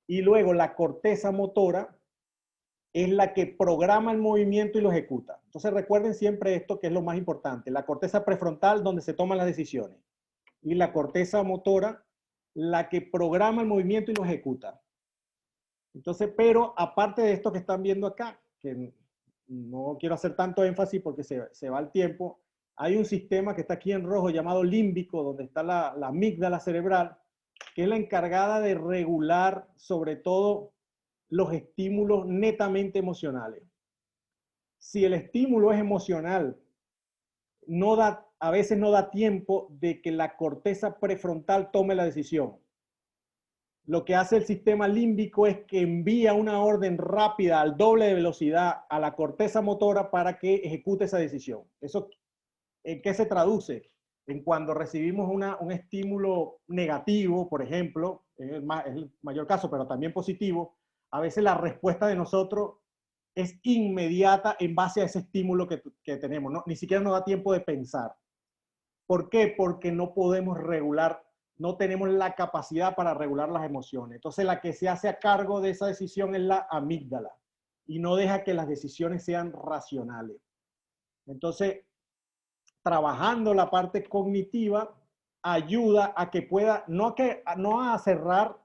y luego la corteza motora es la que programa el movimiento y lo ejecuta. Entonces recuerden siempre esto, que es lo más importante, la corteza prefrontal, donde se toman las decisiones, y la corteza motora, la que programa el movimiento y lo ejecuta. Entonces, pero aparte de esto que están viendo acá, que no quiero hacer tanto énfasis porque se va el tiempo, hay un sistema que está aquí en rojo llamado límbico, donde está la amígdala cerebral, que es la encargada de regular sobre todo los estímulos netamente emocionales. Si el estímulo es emocional, a veces no da tiempo de que la corteza prefrontal tome la decisión. Lo que hace el sistema límbico es que envía una orden rápida al doble de velocidad a la corteza motora para que ejecute esa decisión. ¿Eso en qué se traduce? En cuando recibimos un estímulo negativo, por ejemplo, es el mayor caso, pero también positivo, a veces la respuesta de nosotros es inmediata en base a ese estímulo que tenemos, ¿no? Ni siquiera nos da tiempo de pensar. ¿Por qué? Porque no podemos regular, no tenemos la capacidad para regular las emociones. Entonces la que se hace a cargo de esa decisión es la amígdala, y no deja que las decisiones sean racionales. Entonces, trabajando la parte cognitiva ayuda a que pueda, no a cerrar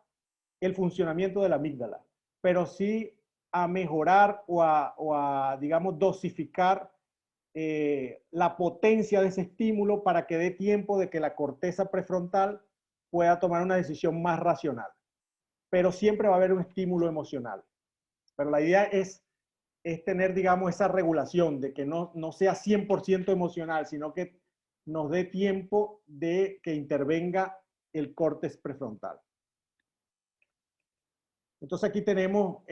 el funcionamiento de la amígdala, pero sí a mejorar o a digamos, dosificar la potencia de ese estímulo para que dé tiempo de que la corteza prefrontal pueda tomar una decisión más racional. Pero siempre va a haber un estímulo emocional. Pero la idea es tener, digamos, esa regulación de que no sea 100% emocional, sino que nos dé tiempo de que intervenga el córtex prefrontal. Entonces aquí tenemos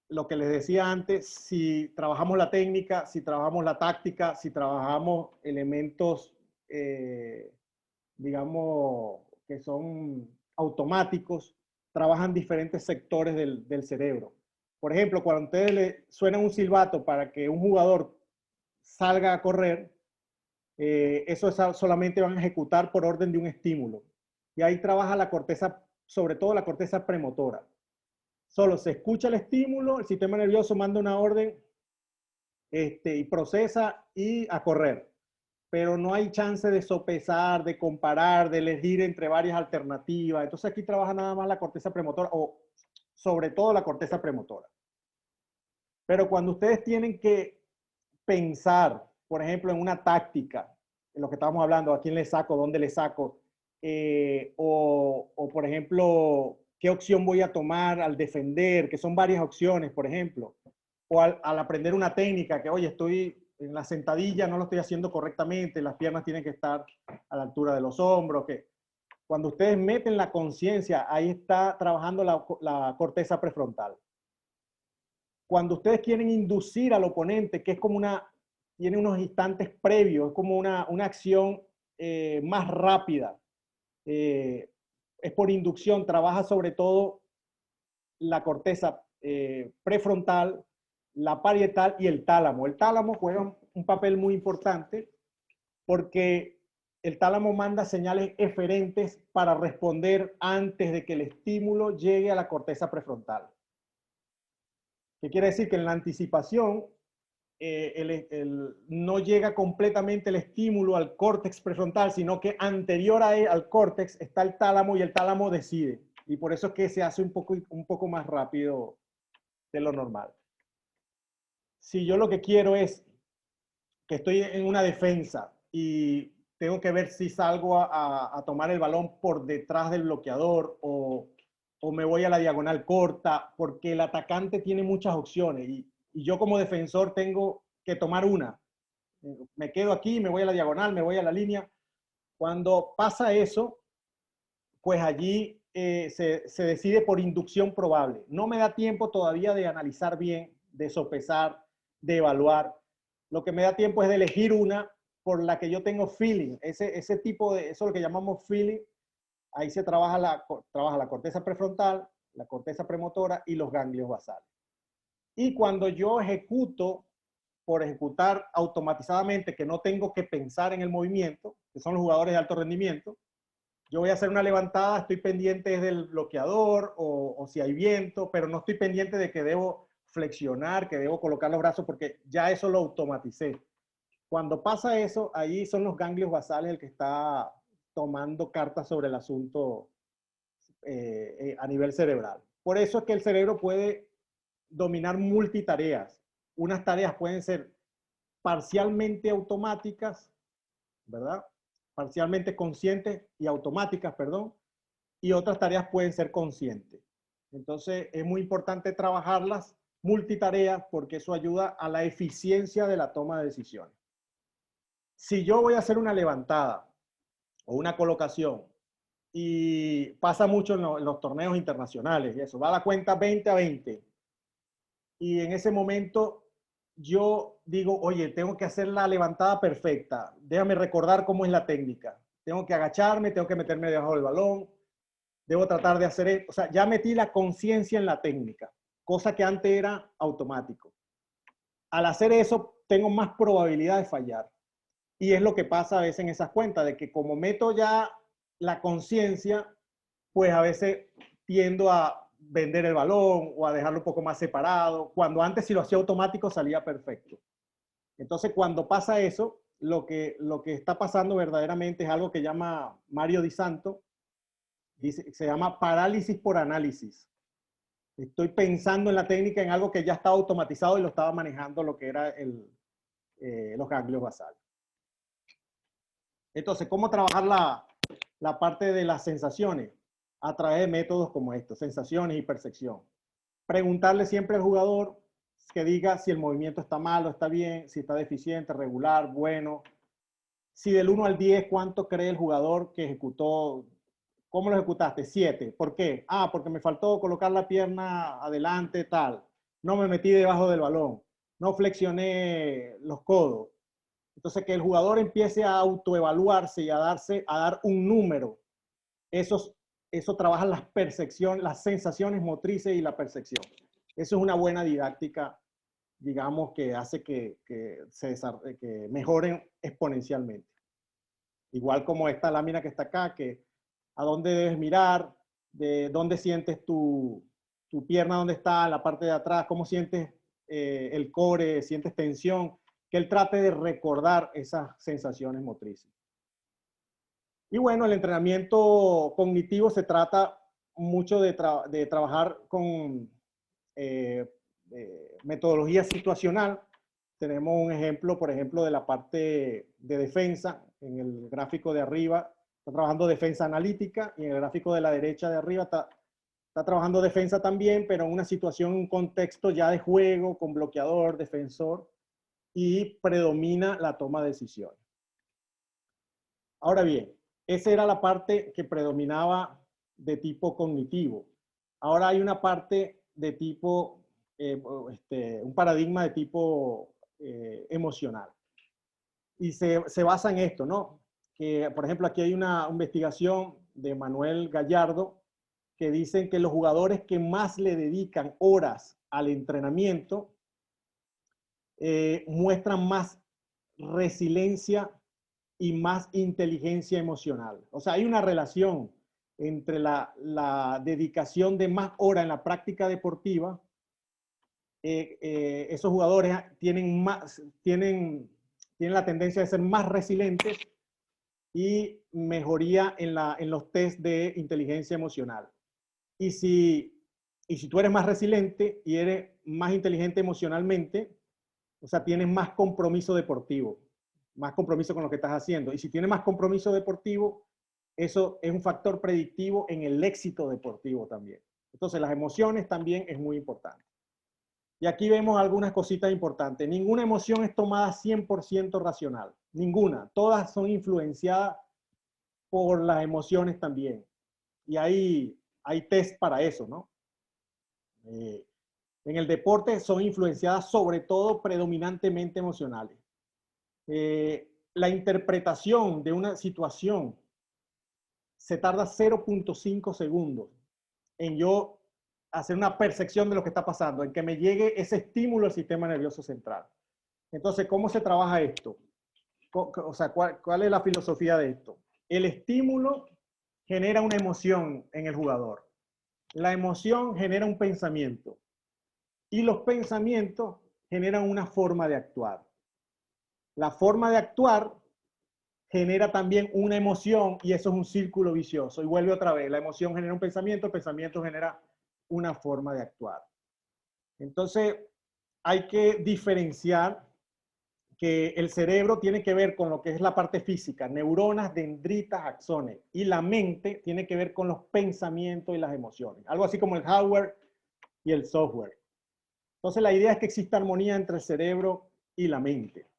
lo que les decía antes, si trabajamos la técnica, si trabajamos la táctica, si trabajamos elementos, digamos, que son automáticos, trabajan diferentes sectores del cerebro. Por ejemplo, cuando a ustedes le suena un silbato para que un jugador salga a correr, eso solamente van a ejecutar por orden de un estímulo. Y ahí trabaja la corteza, sobre todo la corteza premotora. Solo se escucha el estímulo, el sistema nervioso manda una orden y procesa y a correr. Pero no hay chance de sopesar, de comparar, de elegir entre varias alternativas. Entonces aquí trabaja nada más la corteza premotora o sobre todo la corteza premotora. Pero cuando ustedes tienen que pensar, por ejemplo, en una táctica, en lo que estábamos hablando, a quién le saco, dónde le saco, o por ejemplo, qué opción voy a tomar al defender, que son varias opciones, por ejemplo, o al aprender una técnica, que oye, estoy en la sentadilla, no lo estoy haciendo correctamente, las piernas tienen que estar a la altura de los hombros, que cuando ustedes meten la conciencia, ahí está trabajando la corteza prefrontal. Cuando ustedes quieren inducir al oponente, que es como tiene unos instantes previos, es como una acción más rápida, es por inducción, trabaja sobre todo la corteza prefrontal, la parietal y el tálamo. El tálamo juega un papel muy importante porque el tálamo manda señales eferentes para responder antes de que el estímulo llegue a la corteza prefrontal. ¿Qué quiere decir? Que en la anticipación no llega completamente el estímulo al córtex prefrontal, sino que anterior al córtex está el tálamo y el tálamo decide. Y por eso es que se hace un poco más rápido de lo normal. Si yo lo que quiero es que estoy en una defensa y tengo que ver si salgo a tomar el balón por detrás del bloqueador o me voy a la diagonal corta, porque el atacante tiene muchas opciones y yo como defensor tengo que tomar una. Me quedo aquí, me voy a la diagonal, me voy a la línea. Cuando pasa eso, pues allí se decide por inducción probable. No me da tiempo todavía de analizar bien, de sopesar, de evaluar. Lo que me da tiempo es de elegir una por la que yo tengo feeling. Ese tipo de, eso es lo que llamamos feeling. Ahí se trabaja la corteza prefrontal, la corteza premotora y los ganglios basales. Y cuando yo ejecuto, por ejecutar automatizadamente, que no tengo que pensar en el movimiento, que son los jugadores de alto rendimiento, yo voy a hacer una levantada, estoy pendiente del bloqueador o si hay viento, pero no estoy pendiente de que debo flexionar, que debo colocar los brazos, porque ya eso lo automaticé. Cuando pasa eso, ahí son los ganglios basales el que está tomando cartas sobre el asunto a nivel cerebral. Por eso es que el cerebro puede dominar multitareas. Unas tareas pueden ser parcialmente automáticas, ¿verdad? Parcialmente conscientes y automáticas, perdón, y otras tareas pueden ser conscientes. Entonces, es muy importante trabajarlas multitareas porque eso ayuda a la eficiencia de la toma de decisiones. Si yo voy a hacer una levantada o una colocación y pasa mucho en los torneos internacionales y eso, va a la cuenta 20-20 y en ese momento yo digo, oye, tengo que hacer la levantada perfecta, déjame recordar cómo es la técnica, tengo que agacharme, tengo que meterme debajo del balón, debo tratar de hacer esto, o sea, ya metí la conciencia en la técnica, cosa que antes era automático. Al hacer eso, tengo más probabilidad de fallar. Y es lo que pasa a veces en esas cuentas, de que como meto ya la conciencia, pues a veces tiendo a vender el balón o a dejarlo un poco más separado, cuando antes si lo hacía automático salía perfecto. Entonces cuando pasa eso, lo que está pasando verdaderamente es algo que llama Mario Di Santo, se llama parálisis por análisis. Estoy pensando en la técnica en algo que ya estaba automatizado y lo estaba manejando lo que era los ganglios basales. Entonces, ¿cómo trabajar la parte de las sensaciones a través de métodos como estos, sensaciones y percepción. Preguntarle siempre al jugador que diga si el movimiento está mal o está bien, si está deficiente, regular, bueno. Si del 1 al 10, ¿cuánto cree el jugador que ejecutó? ¿Cómo lo ejecutaste? 7. ¿Por qué? Ah, porque me faltó colocar la pierna adelante, tal. No me metí debajo del balón. No flexioné los codos. Entonces, que el jugador empiece a autoevaluarse y a dar un número. Eso trabaja las percepciones, las sensaciones motrices y la percepción. Eso es una buena didáctica, digamos, que hace que mejoren exponencialmente. Igual como esta lámina que está acá, que a dónde debes mirar, de dónde sientes tu pierna, dónde está, en la parte de atrás, cómo sientes el core, sientes tensión, que él trate de recordar esas sensaciones motrices. Y bueno, el entrenamiento cognitivo se trata mucho de trabajar con metodología situacional. Tenemos un ejemplo, por ejemplo, de la parte de defensa. En el gráfico de arriba está trabajando defensa analítica y en el gráfico de la derecha de arriba está trabajando defensa también, pero en una situación, un contexto ya de juego, con bloqueador, defensor, y predomina la toma de decisiones. Ahora bien, esa era la parte que predominaba de tipo cognitivo. Ahora hay una parte de tipo, un paradigma de tipo emocional. Y se basa en esto, ¿no? Que, por ejemplo, aquí hay una investigación de Manuel Gallardo que dicen que los jugadores que más le dedican horas al entrenamiento muestran más resiliencia y más inteligencia emocional. O sea, hay una relación entre la dedicación de más horas en la práctica deportiva. Esos jugadores tienen la tendencia de ser más resilientes y mejoría en los test de inteligencia emocional. Y si tú eres más resiliente y eres más inteligente emocionalmente, o sea, tienes más compromiso deportivo, más compromiso con lo que estás haciendo. Y si tienes más compromiso deportivo, eso es un factor predictivo en el éxito deportivo también. Entonces, las emociones también es muy importante. Y aquí vemos algunas cositas importantes. Ninguna emoción es tomada 100% racional. Ninguna. Todas son influenciadas por las emociones también. Y hay test para eso, ¿no? En el deporte son influenciadas sobre todo predominantemente emocionales. La interpretación de una situación se tarda 0.5 segundos en yo hacer una percepción de lo que está pasando, en que me llegue ese estímulo al sistema nervioso central. Entonces, ¿cómo se trabaja esto? O sea, ¿cuál es la filosofía de esto? El estímulo genera una emoción en el jugador. La emoción genera un pensamiento. Y los pensamientos generan una forma de actuar. La forma de actuar genera también una emoción y eso es un círculo vicioso. Y vuelve otra vez, la emoción genera un pensamiento, el pensamiento genera una forma de actuar. Entonces, hay que diferenciar que el cerebro tiene que ver con lo que es la parte física, neuronas, dendritas, axones, y la mente tiene que ver con los pensamientos y las emociones. Algo así como el hardware y el software. Entonces, la idea es que exista armonía entre el cerebro y la mente.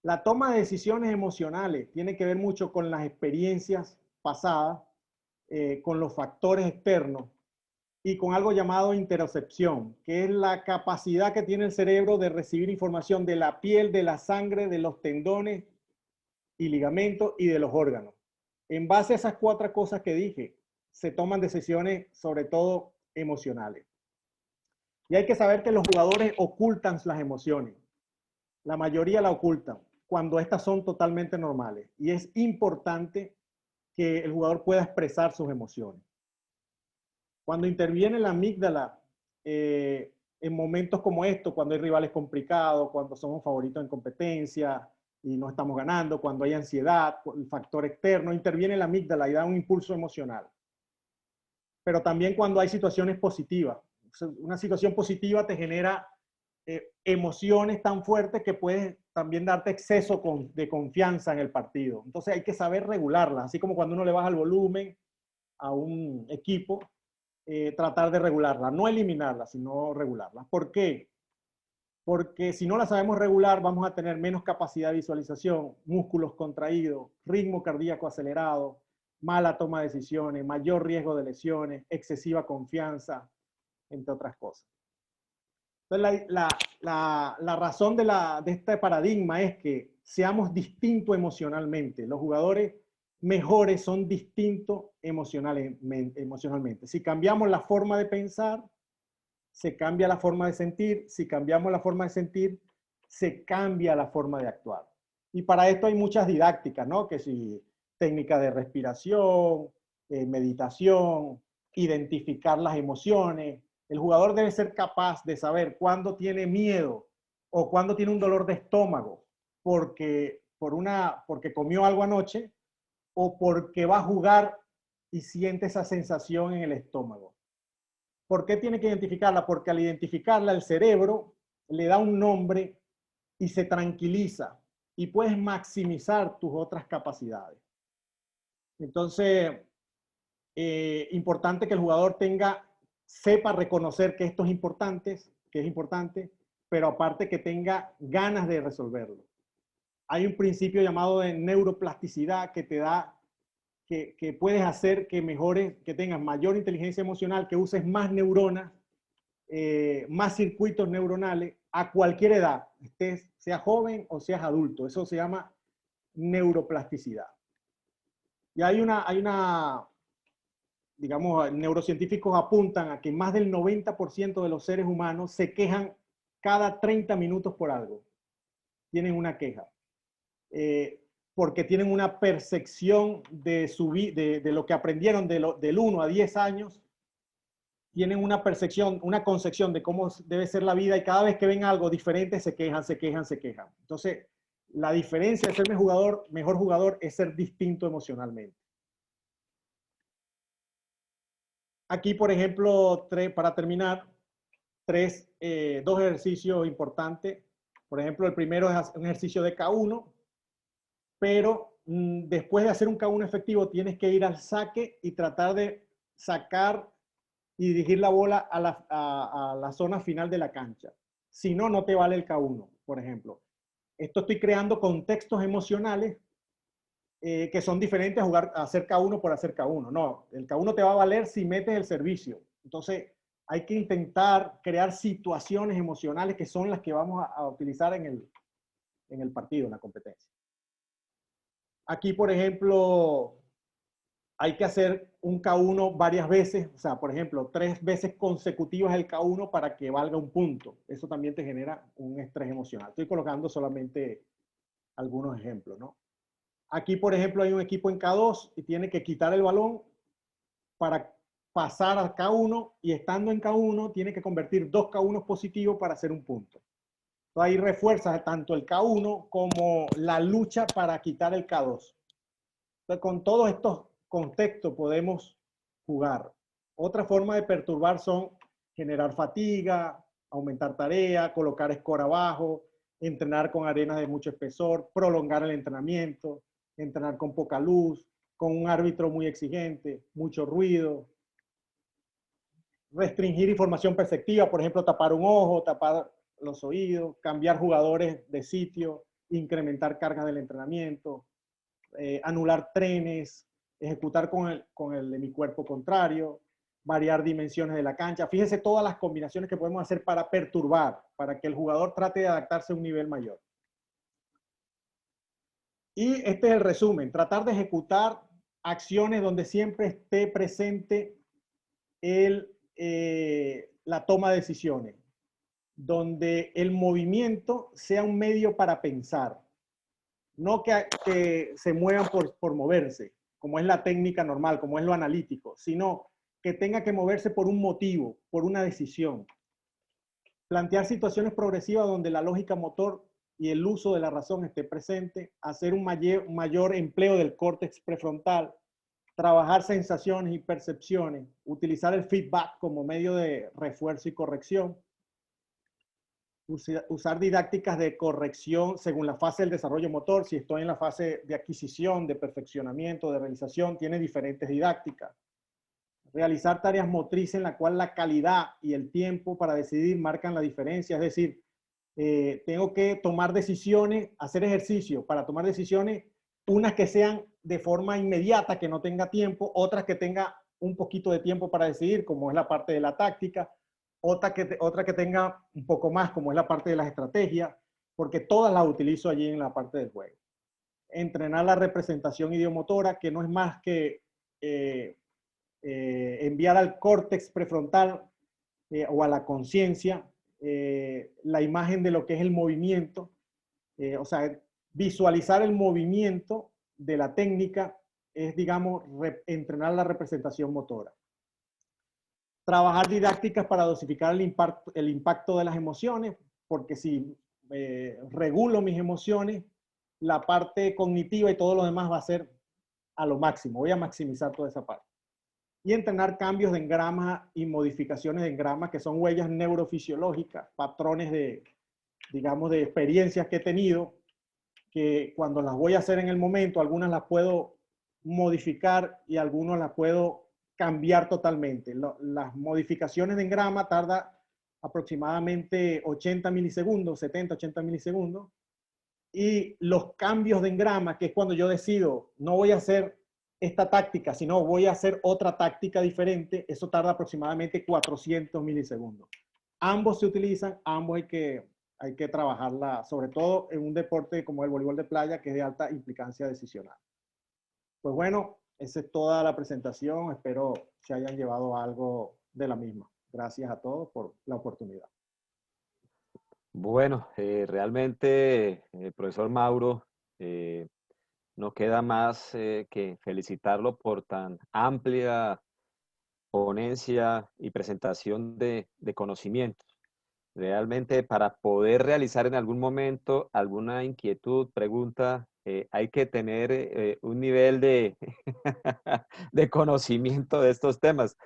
La toma de decisiones emocionales tiene que ver mucho con las experiencias pasadas, con los factores externos y con algo llamado interocepción, que es la capacidad que tiene el cerebro de recibir información de la piel, de la sangre, de los tendones y ligamentos y de los órganos. En base a esas 4 cosas que dije, se toman decisiones sobre todo emocionales. Y hay que saber que los jugadores ocultan las emociones. La mayoría la ocultan cuando estas son totalmente normales. Y es importante que el jugador pueda expresar sus emociones. Cuando interviene la amígdala, en momentos como estos, cuando hay rivales complicados, cuando somos favoritos en competencia y no estamos ganando, cuando hay ansiedad, el factor externo, interviene la amígdala y da un impulso emocional. Pero también cuando hay situaciones positivas. Una situación positiva te genera emociones tan fuertes que puedes también darte exceso de confianza en el partido. Entonces hay que saber regularla, así como cuando uno le baja el volumen a un equipo, tratar de regularla, no eliminarla, sino regularla. ¿Por qué? Porque si no la sabemos regular, vamos a tener menos capacidad de visualización, músculos contraídos, ritmo cardíaco acelerado, mala toma de decisiones, mayor riesgo de lesiones, excesiva confianza, entre otras cosas. Entonces, la razón de este paradigma es que seamos distintos emocionalmente. Los jugadores mejores son distintos emocionalmente. Si cambiamos la forma de pensar, se cambia la forma de sentir. Si cambiamos la forma de sentir, se cambia la forma de actuar. Y para esto hay muchas didácticas, ¿no? Que si técnicas de respiración, meditación, identificar las emociones. El jugador debe ser capaz de saber cuándo tiene miedo o cuándo tiene un dolor de estómago porque comió algo anoche o porque va a jugar y siente esa sensación en el estómago. ¿Por qué tiene que identificarla? Porque al identificarla el cerebro le da un nombre y se tranquiliza y puedes maximizar tus otras capacidades. Entonces, importante que el jugador sepa reconocer que esto es importante, pero aparte que tenga ganas de resolverlo. Hay un principio llamado de neuroplasticidad que te da que puedes hacer que mejores, que tengas mayor inteligencia emocional, que uses más neuronas, más circuitos neuronales a cualquier edad, seas joven o seas adulto. Eso se llama neuroplasticidad. Y digamos, neurocientíficos apuntan a que más del 90% de los seres humanos se quejan cada 30 minutos por algo. Tienen una queja. Porque tienen una percepción de lo que aprendieron del 1 a 10 años, tienen una percepción, una concepción de cómo debe ser la vida y cada vez que ven algo diferente se quejan. Entonces, la diferencia de ser mejor jugador es ser distinto emocionalmente. Aquí, por ejemplo, para terminar, dos ejercicios importantes. Por ejemplo, el primero es un ejercicio de K1, pero después de hacer un K1 efectivo tienes que ir al saque y tratar de sacar y dirigir la bola a la zona final de la cancha. Si no, no te vale el K1, por ejemplo. Esto estoy creando contextos emocionales que son diferentes a hacer K1 por hacer K1. No, el K1 te va a valer si metes el servicio. Entonces, hay que intentar crear situaciones emocionales que son las que vamos a utilizar en el partido, en la competencia. Aquí, por ejemplo, hay que hacer un K1 varias veces, o sea, por ejemplo, 3 veces consecutivas el K1 para que valga un punto. Eso también te genera un estrés emocional. Estoy colocando solamente algunos ejemplos, ¿no? Aquí, por ejemplo, hay un equipo en K2 y tiene que quitar el balón para pasar a K1 y estando en K1 tiene que convertir 2 K1 positivos para hacer un punto. Entonces ahí refuerza tanto el K1 como la lucha para quitar el K2. Entonces, con todos estos contextos podemos jugar. Otra forma de perturbar son generar fatiga, aumentar tarea, colocar score abajo, entrenar con arenas de mucho espesor, prolongar el entrenamiento, entrenar con poca luz, con un árbitro muy exigente, mucho ruido, restringir información perceptiva, por ejemplo, tapar un ojo, tapar los oídos, cambiar jugadores de sitio, incrementar cargas del entrenamiento, anular trenes, ejecutar con el hemicuerpo contrario, variar dimensiones de la cancha. Fíjense todas las combinaciones que podemos hacer para perturbar, para que el jugador trate de adaptarse a un nivel mayor. Y este es el resumen, tratar de ejecutar acciones donde siempre esté presente la toma de decisiones, donde el movimiento sea un medio para pensar, no que se muevan por moverse, como es la técnica normal, como es lo analítico, sino que tenga que moverse por un motivo, por una decisión. Plantear situaciones progresivas donde la lógica motor y el uso de la razón esté presente, hacer un mayor empleo del córtex prefrontal, trabajar sensaciones y percepciones, utilizar el feedback como medio de refuerzo y corrección, usar didácticas de corrección según la fase del desarrollo motor. Si estoy en la fase de adquisición, de perfeccionamiento, de realización, tiene diferentes didácticas. Realizar tareas motrices en la cual la calidad y el tiempo para decidir marcan la diferencia. Es decir, tengo que tomar decisiones, hacer ejercicio para tomar decisiones, unas que sean de forma inmediata, que no tenga tiempo, otras que tenga un poquito de tiempo para decidir, como es la parte de la táctica, otra que tenga un poco más, como es la parte de las estrategias, porque todas las utilizo allí en la parte del juego. Entrenar la representación ideomotora, que no es más que enviar al córtex prefrontal o a la conciencia la imagen de lo que es el movimiento, o sea, visualizar el movimiento de la técnica es, digamos, entrenar la representación motora. Trabajar didácticas para dosificar el impacto de las emociones, porque si regulo mis emociones, la parte cognitiva y todo lo demás va a ser a lo máximo. Voy a maximizar toda esa parte. Y entrenar cambios de engrama y modificaciones de engrama, que son huellas neurofisiológicas, patrones de, digamos, de experiencias que he tenido, que cuando las voy a hacer en el momento, algunas las puedo modificar y algunas las puedo cambiar totalmente. Las modificaciones de engrama tarda aproximadamente 80 milisegundos, 70, 80 milisegundos. Y los cambios de engrama, que es cuando yo decido, no voy a hacer esta táctica, sino voy a hacer otra táctica diferente, eso tarda aproximadamente 400 milisegundos. Ambos se utilizan, ambos hay que trabajarla, sobre todo en un deporte como el voleibol de playa, que es de alta implicancia decisional. Pues bueno, esa es toda la presentación. Espero se hayan llevado algo de la misma. Gracias a todos por la oportunidad.
Bueno, realmente, profesor Mauro, no queda más que felicitarlo por tan amplia ponencia y presentación de conocimientos. Realmente para poder realizar en algún momento alguna inquietud, pregunta, hay que tener un nivel de, de conocimiento de estos temas.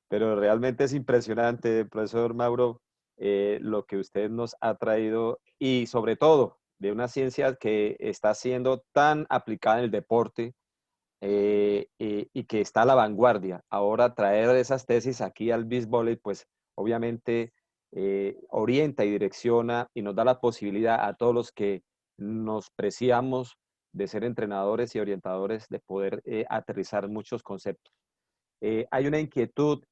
Pero realmente es impresionante, profesor Mauro, lo que usted nos ha traído y sobre todo de una ciencia que está siendo tan aplicada en el deporte y que está a la vanguardia. Ahora traer esas tesis aquí al beach volley, pues obviamente orienta y direcciona y nos da la posibilidad a todos los que nos preciamos de ser entrenadores y orientadores de poder aterrizar muchos conceptos. Hay una inquietud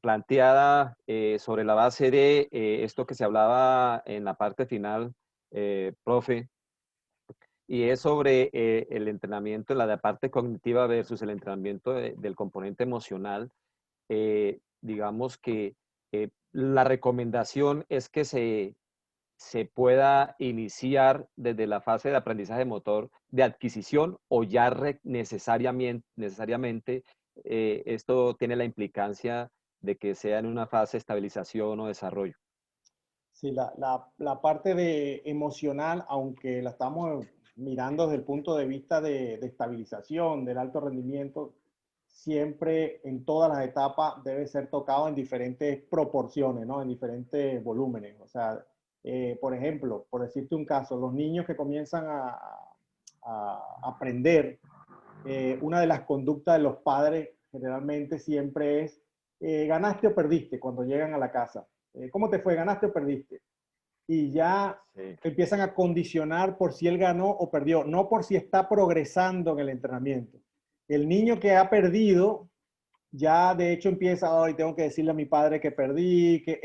planteada sobre la base de esto que se hablaba en la parte final, profe, y es sobre el entrenamiento, la parte cognitiva versus el entrenamiento del componente emocional. Digamos que la recomendación es que se pueda iniciar desde la fase de aprendizaje motor de adquisición o ya necesariamente esto tiene la implicancia de que sea en una fase de estabilización o desarrollo.
Sí, la parte de emocional, aunque la estamos mirando desde el punto de vista de estabilización, del alto rendimiento, siempre en todas las etapas debe ser tocado en diferentes proporciones, ¿no? En diferentes volúmenes. O sea, por ejemplo, por decirte un caso, los niños que comienzan a aprender, una de las conductas de los padres generalmente siempre es, ¿ganaste o perdiste cuando llegan a la casa? ¿Cómo te fue? ¿Ganaste o perdiste? Y ya
Sí.
empiezan a condicionar por si él ganó o perdió, no por si está progresando en el entrenamiento. El niño que ha perdido, ya de hecho empieza, hoy tengo que decirle a mi padre que perdí, que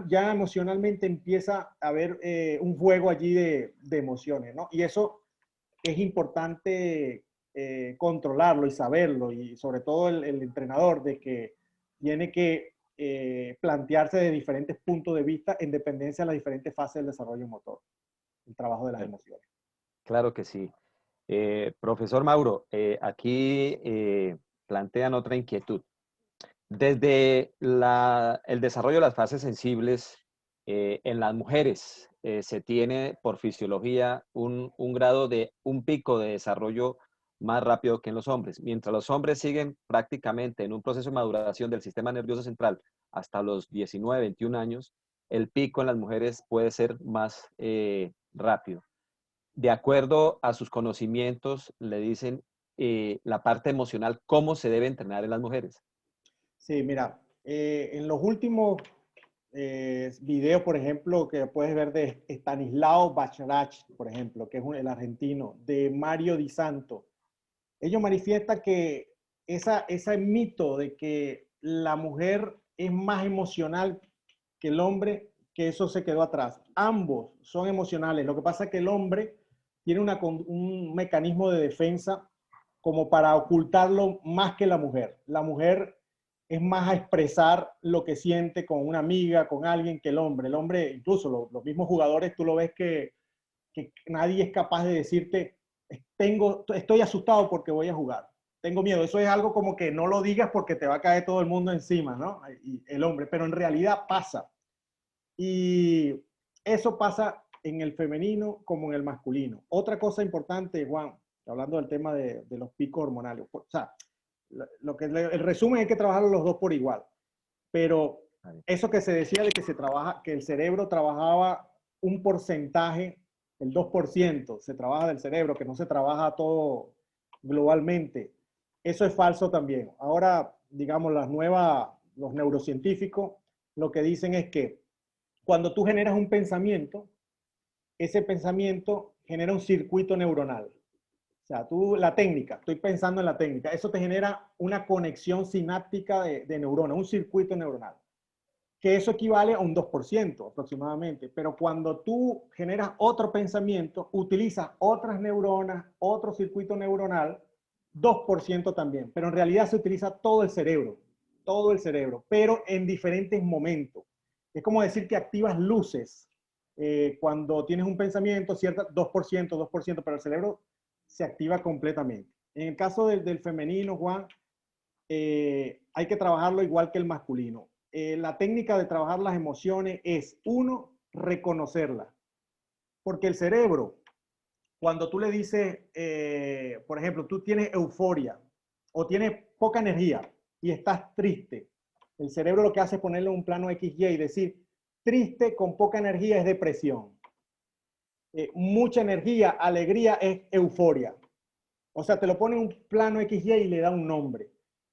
ya emocionalmente empieza a haber un juego allí de emociones, ¿no? Y eso es importante controlarlo y saberlo, y sobre todo el entrenador, de que tiene que plantearse de diferentes puntos de vista en dependencia de las diferentes fases del desarrollo motor, el trabajo de las emociones.
Claro que sí. Profesor Mauro, aquí plantean otra inquietud. Desde el desarrollo de las fases sensibles en las mujeres se tiene por fisiología un grado de un pico de desarrollo más rápido que en los hombres. Mientras los hombres siguen prácticamente en un proceso de maduración del sistema nervioso central hasta los 19, 21 años, el pico en las mujeres puede ser más rápido. De acuerdo a sus conocimientos, le dicen la parte emocional, cómo se debe entrenar en las mujeres.
Sí, mira, en los últimos videos, por ejemplo, que puedes ver de Stanislao Bacharach, por ejemplo, que es el argentino, de Mario Di Santo, ellos manifiestan que ese mito de que la mujer es más emocional que el hombre, que eso se quedó atrás. Ambos son emocionales. Lo que pasa es que el hombre tiene un mecanismo de defensa como para ocultarlo más que la mujer. La mujer es más a expresar lo que siente con una amiga, con alguien, que el hombre. El hombre, incluso los mismos jugadores, tú lo ves que nadie es capaz de decirte, estoy asustado porque voy a jugar. Tengo miedo. Eso es algo como que no lo digas porque te va a caer todo el mundo encima, ¿no? Y el hombre, pero en realidad pasa. Y eso pasa en el femenino como en el masculino. Otra cosa importante, Juan, hablando del tema de los picos hormonales, o sea, el resumen es que trabajar los dos por igual, pero eso que se decía de que se trabaja, que el cerebro trabajaba un porcentaje, el 2% se trabaja del cerebro, que no se trabaja todo globalmente, eso es falso también. Ahora, digamos, los neurocientíficos lo que dicen es que cuando tú generas un pensamiento, ese pensamiento genera un circuito neuronal. O sea, la técnica, estoy pensando en la técnica, eso te genera una conexión sináptica de neuronas, un circuito neuronal, que eso equivale a un 2% aproximadamente. Pero cuando tú generas otro pensamiento, utilizas otras neuronas, otro circuito neuronal, 2% también. Pero en realidad se utiliza todo el cerebro, pero en diferentes momentos. Es como decir que activas luces cuando tienes un pensamiento, cierta 2%, pero el cerebro se activa completamente. En el caso del femenino, Juan, hay que trabajarlo igual que el masculino. La técnica de trabajar las emociones es, uno, reconocerlas. Porque el cerebro, cuando tú le dices, por ejemplo, tú tienes euforia o tienes poca energía y estás triste, el cerebro lo que hace es ponerle un plano XY y decir, triste con poca energía es depresión. Mucha energía, alegría es euforia. O sea, te lo pone en un plano XY y le da un nombre.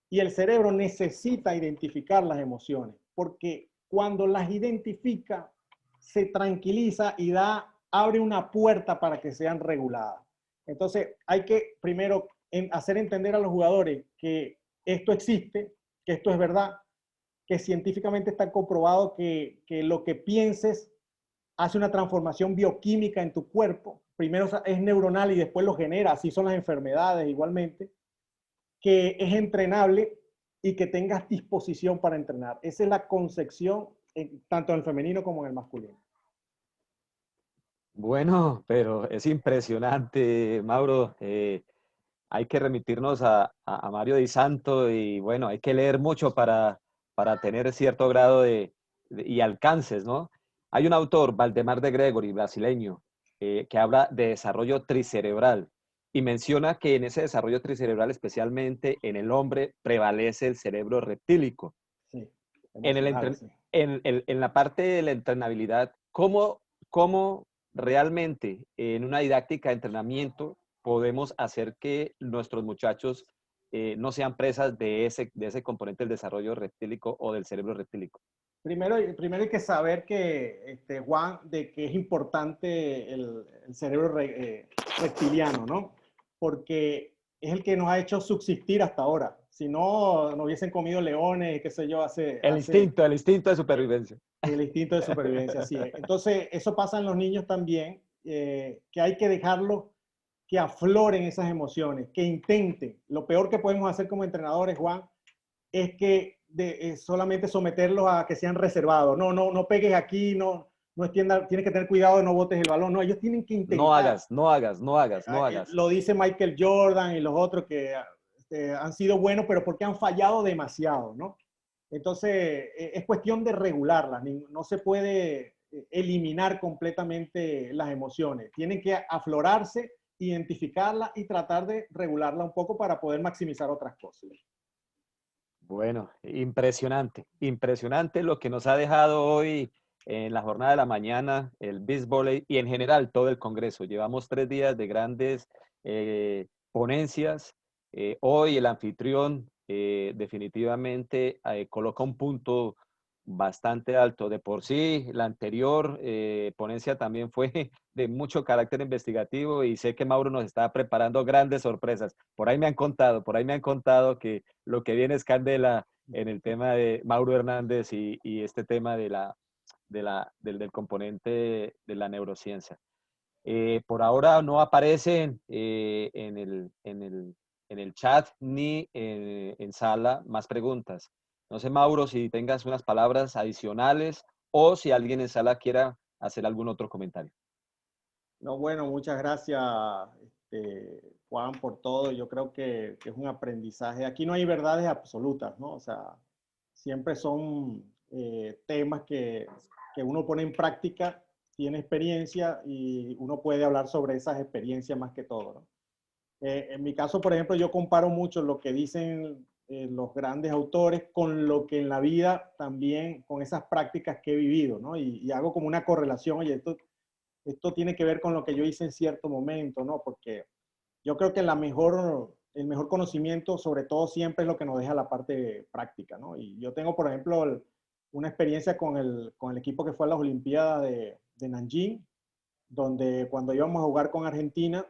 Y el cerebro necesita identificar las emociones, porque cuando las identifica, se tranquiliza y abre una puerta para que sean reguladas. Entonces, hay que primero hacer entender a los jugadores que esto existe, que esto es verdad, que científicamente está comprobado que lo que pienses hace una transformación bioquímica en tu cuerpo. Primero es neuronal y después lo genera, así son las enfermedades igualmente, que es entrenable y que tengas disposición para entrenar. Esa es la concepción tanto en el femenino como en el masculino.
Bueno, pero es impresionante, Mauro. Hay que remitirnos a Mario Di Santo y bueno, hay que leer mucho para tener cierto grado y alcances, ¿no? Hay un autor, Valdemar de Gregory, brasileño, que habla de desarrollo tricerebral y menciona que en ese desarrollo tricerebral, especialmente en el hombre, prevalece el cerebro reptílico.
Sí,
En, el
emocional, sí.
en la parte de la entrenabilidad, ¿cómo realmente en una didáctica de entrenamiento podemos hacer que nuestros muchachos no sean presas de ese componente del desarrollo reptílico o del cerebro reptílico?
Primero hay que saber que, Juan, de que es importante el cerebro reptiliano, ¿no? Porque es el que nos ha hecho subsistir hasta ahora. Si no, nos hubiesen comido leones, qué sé yo,
El instinto de supervivencia.
el instinto de supervivencia, así es. Entonces, eso pasa en los niños también, que hay que dejarlos que afloren esas emociones, que intenten. Lo peor que podemos hacer como entrenadores, Juan, es que solamente someterlos a que sean reservados. No pegues aquí, no extienda, tienes que tener cuidado de no botes el balón. No, ellos tienen que
No
intentar.
hagas, no hagas, no hagas, no hagas.
Lo dice Michael Jordan y los otros que han sido buenos, pero porque han fallado demasiado, ¿no? Entonces, es cuestión de regularlas. No se puede eliminar completamente las emociones. Tienen que aflorarse, identificarlas y tratar de regularla un poco para poder maximizar otras cosas.
Bueno, impresionante, impresionante lo que nos ha dejado hoy en la jornada de la mañana, el beach volley y en general todo el Congreso. Llevamos 3 días de grandes ponencias. Hoy el anfitrión definitivamente coloca un punto bastante alto. De por sí, la anterior ponencia también fue de mucho carácter investigativo y sé que Mauro nos está preparando grandes sorpresas. Por ahí me han contado que lo que viene es candela en el tema de Mauro Hernández y este tema del componente de la neurociencia. Por ahora no aparecen en el chat ni en sala más preguntas. No sé, Mauro, si tengas unas palabras adicionales o si alguien en sala quiera hacer algún otro comentario.
No, bueno, muchas gracias, Juan, por todo. Yo creo que es un aprendizaje. Aquí no hay verdades absolutas, ¿no? O sea, siempre son temas que uno pone en práctica, tiene experiencia y uno puede hablar sobre esas experiencias más que todo, ¿no? En mi caso, por ejemplo, yo comparo mucho lo que dicen los grandes autores con lo que en la vida también, con esas prácticas que he vivido, ¿no? Y hago como una correlación, oye, esto tiene que ver con lo que yo hice en cierto momento, ¿no? Porque yo creo que el mejor conocimiento, sobre todo, siempre es lo que nos deja la parte práctica, ¿no? Y yo tengo, por ejemplo, una experiencia con el equipo que fue a las Olimpiadas de Nanjing, donde cuando íbamos a jugar con Argentina,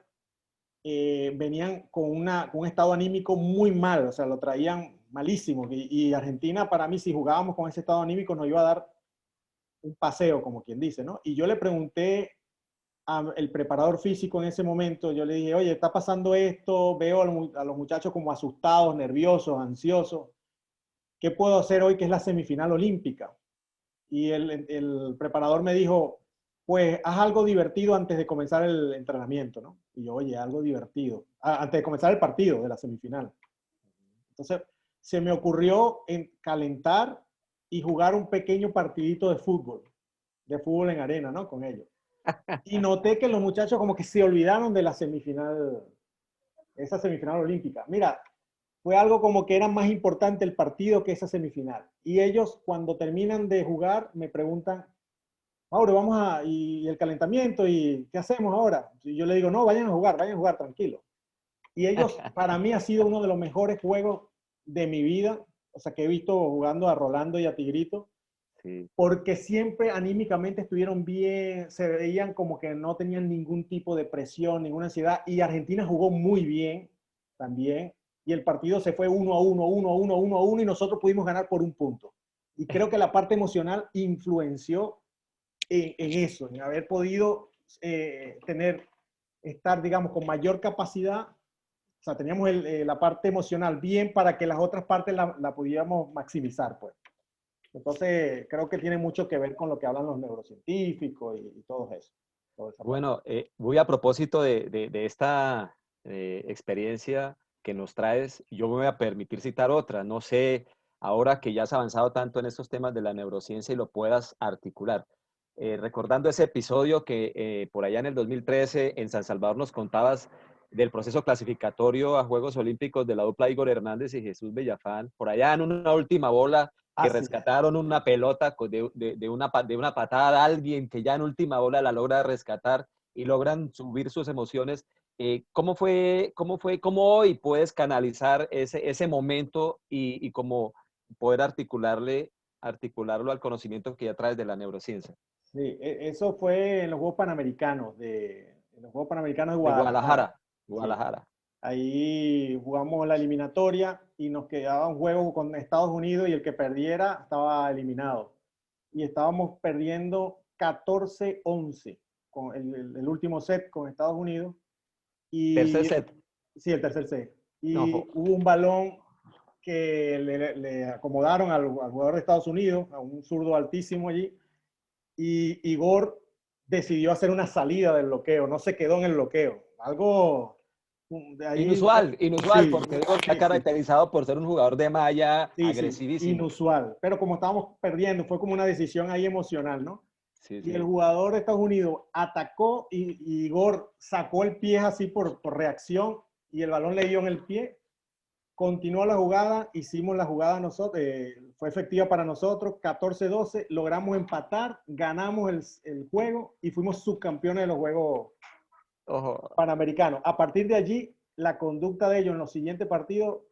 venían con un estado anímico muy mal, o sea, lo traían malísimo. Y Argentina, para mí, si jugábamos con ese estado anímico, nos iba a dar un paseo, como quien dice, ¿no? Y yo le pregunté al preparador físico en ese momento, yo le dije, oye, está pasando esto, veo a los muchachos como asustados, nerviosos, ansiosos. ¿Qué puedo hacer hoy que es la semifinal olímpica? Y el preparador me dijo, pues haz algo divertido antes de comenzar el entrenamiento, ¿no? Y yo, oye, algo divertido, antes de comenzar el partido de la semifinal. Entonces, se me ocurrió calentar y jugar un pequeño partidito de fútbol en arena, ¿no? Con ellos. Y noté que los muchachos como que se olvidaron de la semifinal, esa semifinal olímpica. Mira, fue algo como que era más importante el partido que esa semifinal. Y ellos cuando terminan de jugar me preguntan, Mauro, y el calentamiento, ¿y qué hacemos ahora? Y yo le digo, no, vayan a jugar, tranquilo. Y ellos, para mí, ha sido uno de los mejores juegos de mi vida, o sea, que he visto jugando a Rolando y a Tigrito,
Sí.
porque siempre anímicamente estuvieron bien, se veían como que no tenían ningún tipo de presión, ninguna ansiedad, y Argentina jugó muy bien también, y el partido se fue 1-1, 1-1, 1-1, y nosotros pudimos ganar por un punto. Y creo que la parte emocional influenció en eso, en haber podido estar, digamos, con mayor capacidad. O sea, teníamos la parte emocional bien para que las otras partes la pudiéramos maximizar, pues. Entonces, creo que tiene mucho que ver con lo que hablan los neurocientíficos y todo eso. Toda esa parte.
Bueno, voy a propósito de esta experiencia que nos traes, yo me voy a permitir citar otra. No sé, ahora que ya has avanzado tanto en estos temas de la neurociencia y lo puedas articular. Recordando ese episodio que por allá en el 2013 en San Salvador nos contabas del proceso clasificatorio a Juegos Olímpicos de la dupla Igor Hernández y Jesús Bellafán, por allá en una última bola que
Sí.
rescataron una pelota de una patada a alguien que ya en última bola la logra rescatar y logran subir sus emociones. ¿Cómo hoy puedes canalizar ese momento y cómo poder articularlo al conocimiento que ya traes de la neurociencia?
Sí, eso fue en los Juegos Panamericanos en los Juegos Panamericanos de
De
Guadalajara.
Guadalajara,
Sí.
Guadalajara.
Ahí jugamos la eliminatoria y nos quedaba un juego con Estados Unidos y el que perdiera estaba eliminado. Y estábamos perdiendo 14-11 con el último set con Estados Unidos.
Tercer
Y
set.
sí, el tercer set.
No,
Y hubo un balón que le acomodaron al jugador de Estados Unidos, a un zurdo altísimo allí, y Igor decidió hacer una salida del bloqueo, no se quedó en el bloqueo. Algo de ahí,
inusual,
sí,
porque Igor se ha
sí, sí,
caracterizado por ser un jugador de malla
sí, sí,
agresivísimo.
inusual. Pero como estábamos perdiendo, fue como una decisión ahí emocional, ¿no?
Sí,
Y el
sí.
jugador de Estados Unidos atacó y Igor sacó el pie así por reacción y el balón le dio en el pie continuó la jugada, hicimos la jugada nosotros, fue efectiva para nosotros, 14-12, logramos empatar, ganamos el juego y fuimos subcampeones de los Juegos
Ojo,
Panamericanos. A partir de allí, la conducta de ellos en los siguientes partidos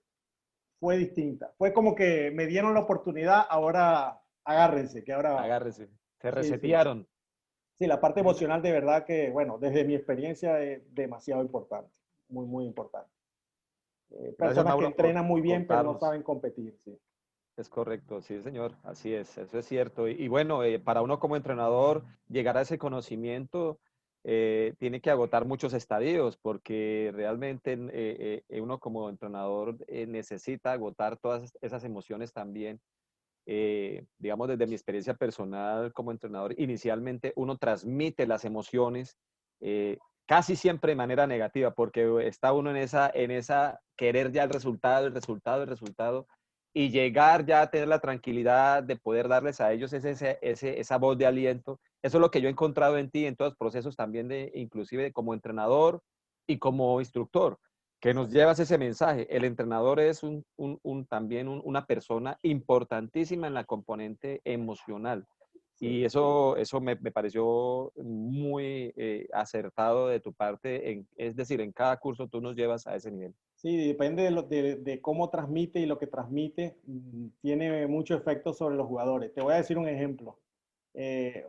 fue distinta. Fue como que me dieron la oportunidad, ahora agárrense, que ahora...
agárrese. Se
Sí, sí.
resetearon.
Sí, la parte
Eso
emocional de verdad que, bueno, desde mi experiencia es demasiado importante, muy, muy importante.
Gracias,
Personas que
Mauro, por
entrenan muy bien, pero no
contarnos.
saben competir, sí.
Es correcto, sí, señor, así es, eso es cierto. Y bueno, para uno como entrenador, llegar a ese conocimiento tiene que agotar muchos estadios, porque realmente uno como entrenador necesita agotar todas esas emociones también. Digamos, desde mi experiencia personal como entrenador, inicialmente uno transmite las emociones casi siempre de manera negativa, porque está uno en esa querer ya el resultado, y llegar ya a tener la tranquilidad de poder darles a ellos esa voz de aliento. Eso es lo que yo he encontrado en ti, en todos los procesos también, inclusive como entrenador y como instructor, que nos llevas ese mensaje. El entrenador es también una persona importantísima en la componente emocional.
Sí,
Y eso me pareció muy acertado de tu parte. Es decir, en cada curso tú nos llevas a ese nivel.
sí, depende de cómo transmite y lo que transmite, tiene mucho efecto sobre los jugadores. Te voy a decir un ejemplo eh,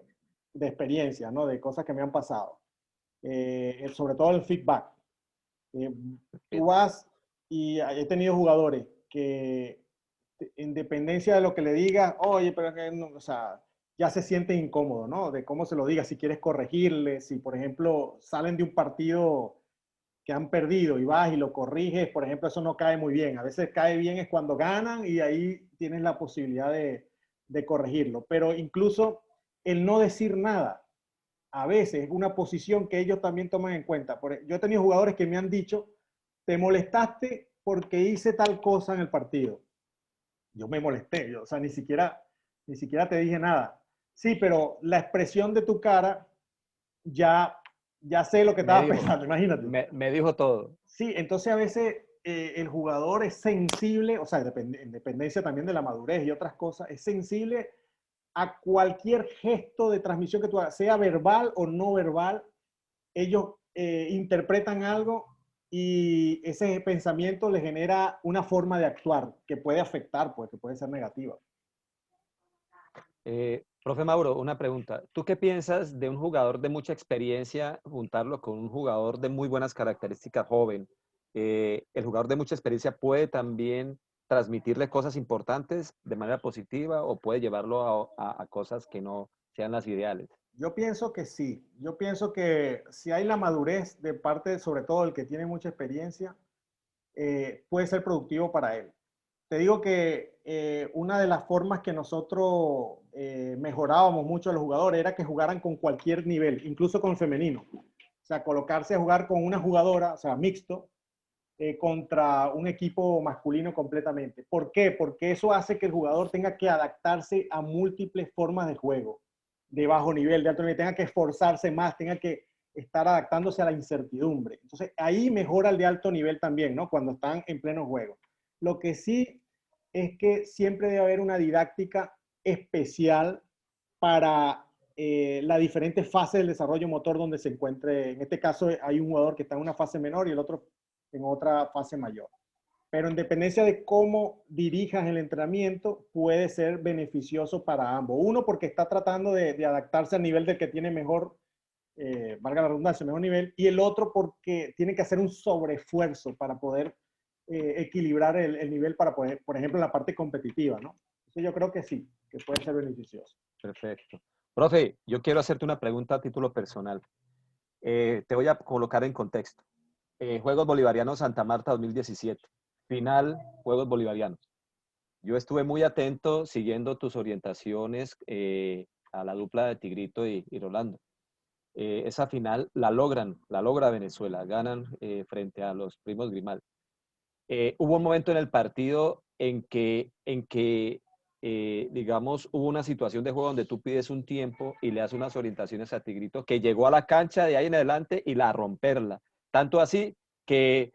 de experiencia, ¿no? De cosas que me han pasado. Sobre todo el feedback. Eh, Tú
Feedback.
vas y he tenido jugadores que, en dependencia de lo que le digas, oye, pero que no, o sea, ya se siente incómodo, ¿no? De cómo se lo diga, si quieres corregirle, si por ejemplo salen de un partido que han perdido y vas y lo corriges, por ejemplo, eso no cae muy bien. A veces cae bien es cuando ganan y ahí tienes la posibilidad de corregirlo. Pero incluso el no decir nada, a veces es una posición que ellos también toman en cuenta. Yo he tenido jugadores que me han dicho, te molestaste porque hice tal cosa en el partido. Yo me molesté, o sea, ni siquiera te dije nada. Sí, pero la expresión de tu cara ya, ya sé lo que
Me
estabas
dijo,
pensando, imagínate.
me dijo todo.
Sí, entonces a veces el jugador es sensible, o sea, en dependencia también de la madurez y otras cosas, es sensible a cualquier gesto de transmisión que tú hagas, sea verbal o no verbal. Ellos interpretan algo y ese pensamiento les genera una forma de actuar que puede afectar, pues, que puede ser negativa.
Profe Mauro, una pregunta. ¿Tú qué piensas de un jugador de mucha experiencia juntarlo con un jugador de muy buenas características joven? ¿El jugador de mucha experiencia puede también transmitirle cosas importantes de manera positiva o puede llevarlo a cosas que no sean las ideales?
Yo pienso que sí. Yo pienso que si hay la madurez de parte, sobre todo el que tiene mucha experiencia, puede ser productivo para él. Te digo que una de las formas que nosotros mejorábamos mucho a los jugadores era que jugaran con cualquier nivel, incluso con el femenino. O sea, colocarse a jugar con una jugadora, o sea, mixto, contra un equipo masculino completamente. ¿Por qué? Porque eso hace que el jugador tenga que adaptarse a múltiples formas de juego, de bajo nivel, de alto nivel, tenga que esforzarse más, tenga que estar adaptándose a la incertidumbre. Entonces, ahí mejora el de alto nivel también, ¿no? Cuando están en pleno juego. Lo que sí es que siempre debe haber una didáctica especial para las diferentes fases del desarrollo motor donde se encuentre. En este caso, hay un jugador que está en una fase menor y el otro en otra fase mayor. Pero en dependencia de cómo dirijas el entrenamiento, puede ser beneficioso para ambos. Uno, porque está tratando de adaptarse al nivel del que tiene mejor, valga la redundancia, mejor nivel. Y el otro, porque tiene que hacer un sobreesfuerzo para poder equilibrar el nivel para poder, por ejemplo, en la parte competitiva, ¿no? Entonces yo creo que sí, que puede ser beneficioso.
Perfecto. Profe, yo quiero hacerte una pregunta a título personal. Te voy a colocar en contexto. Juegos Bolivarianos Santa Marta 2017. Final, Juegos Bolivarianos. Yo estuve muy atento siguiendo tus orientaciones a la dupla de Tigrito y Rolando. Esa final la logra Venezuela, ganan frente a los primos Grimal. Hubo un momento en el partido en que digamos, hubo una situación de juego donde tú pides un tiempo y le das unas orientaciones a Tigrito que llegó a la cancha de ahí en adelante y la romperla. Tanto así que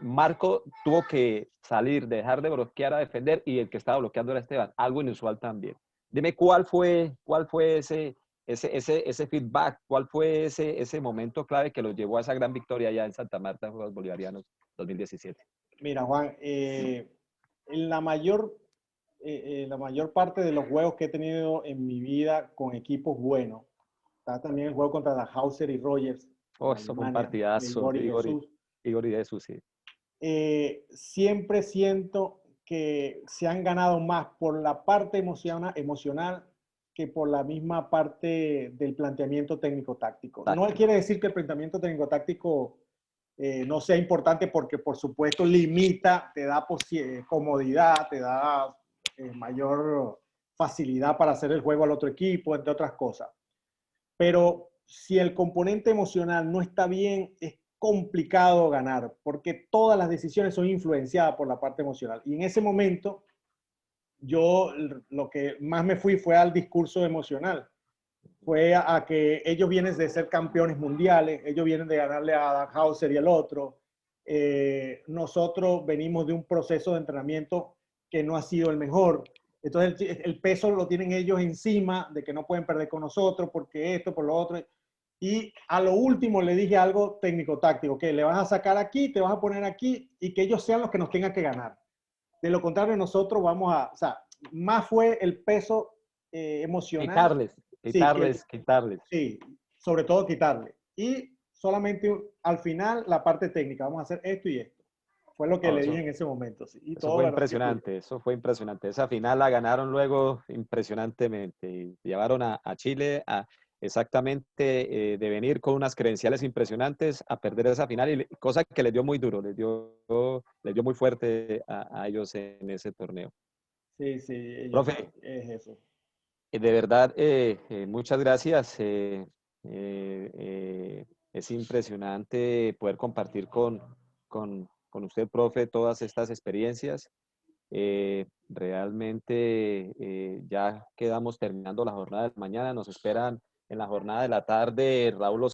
Marco tuvo que salir, dejar de bloquear a defender y el que estaba bloqueando era Esteban, algo inusual también. Dime cuál fue ese feedback, cuál fue ese momento clave que los llevó a esa gran victoria allá en Santa Marta en Juegos Bolivarianos 2017.
Mira, Juan, en la mayor parte de los juegos que he tenido en mi vida con equipos buenos, está también el juego contra la Hauser y Rogers
Oh,
en
eso fue un
Alemania, de
partidazo
Igor
de
y Jesús.
Igor y Jesús, sí.
Siempre siento que se han ganado más por la parte emocional que por la misma parte del planteamiento técnico-táctico. No quiere decir que el planteamiento técnico-táctico no sea importante porque, por supuesto, limita, te da comodidad, te da mayor facilidad para hacer el juego al otro equipo, entre otras cosas. Pero si el componente emocional no está bien, es complicado ganar, porque todas las decisiones son influenciadas por la parte emocional. Y en ese momento, yo lo que más me fui fue al discurso emocional. Fue a que ellos vienen de ser campeones mundiales, ellos vienen de ganarle a Hauser y el otro. Nosotros venimos de un proceso de entrenamiento que no ha sido el mejor. Entonces el peso lo tienen ellos encima de que no pueden perder con nosotros porque esto, por lo otro. Y a lo último le dije algo técnico-táctico, que le vas a sacar aquí, te vas a poner aquí y que ellos sean los que nos tengan que ganar. De lo contrario, nosotros vamos a, o sea, más fue el peso emocional.
Quitarles.
Sí, sobre todo quitarle. Y solamente al final la parte técnica, vamos a hacer esto y esto. Fue lo que le dije en ese momento. Sí. Y
Eso
todo,
fue
¿verdad?
impresionante, eso fue impresionante. Esa final la ganaron luego impresionantemente y llevaron a Chile a exactamente de venir con unas credenciales impresionantes a perder esa final, y cosa que les dio muy duro, les dio muy fuerte a ellos en ese torneo.
Sí, sí, ellos,
Profe,
es eso.
de verdad, muchas gracias. Es impresionante poder compartir con usted, profe, todas estas experiencias. Realmente ya quedamos terminando la jornada de mañana. Nos esperan en la jornada de la tarde Raúl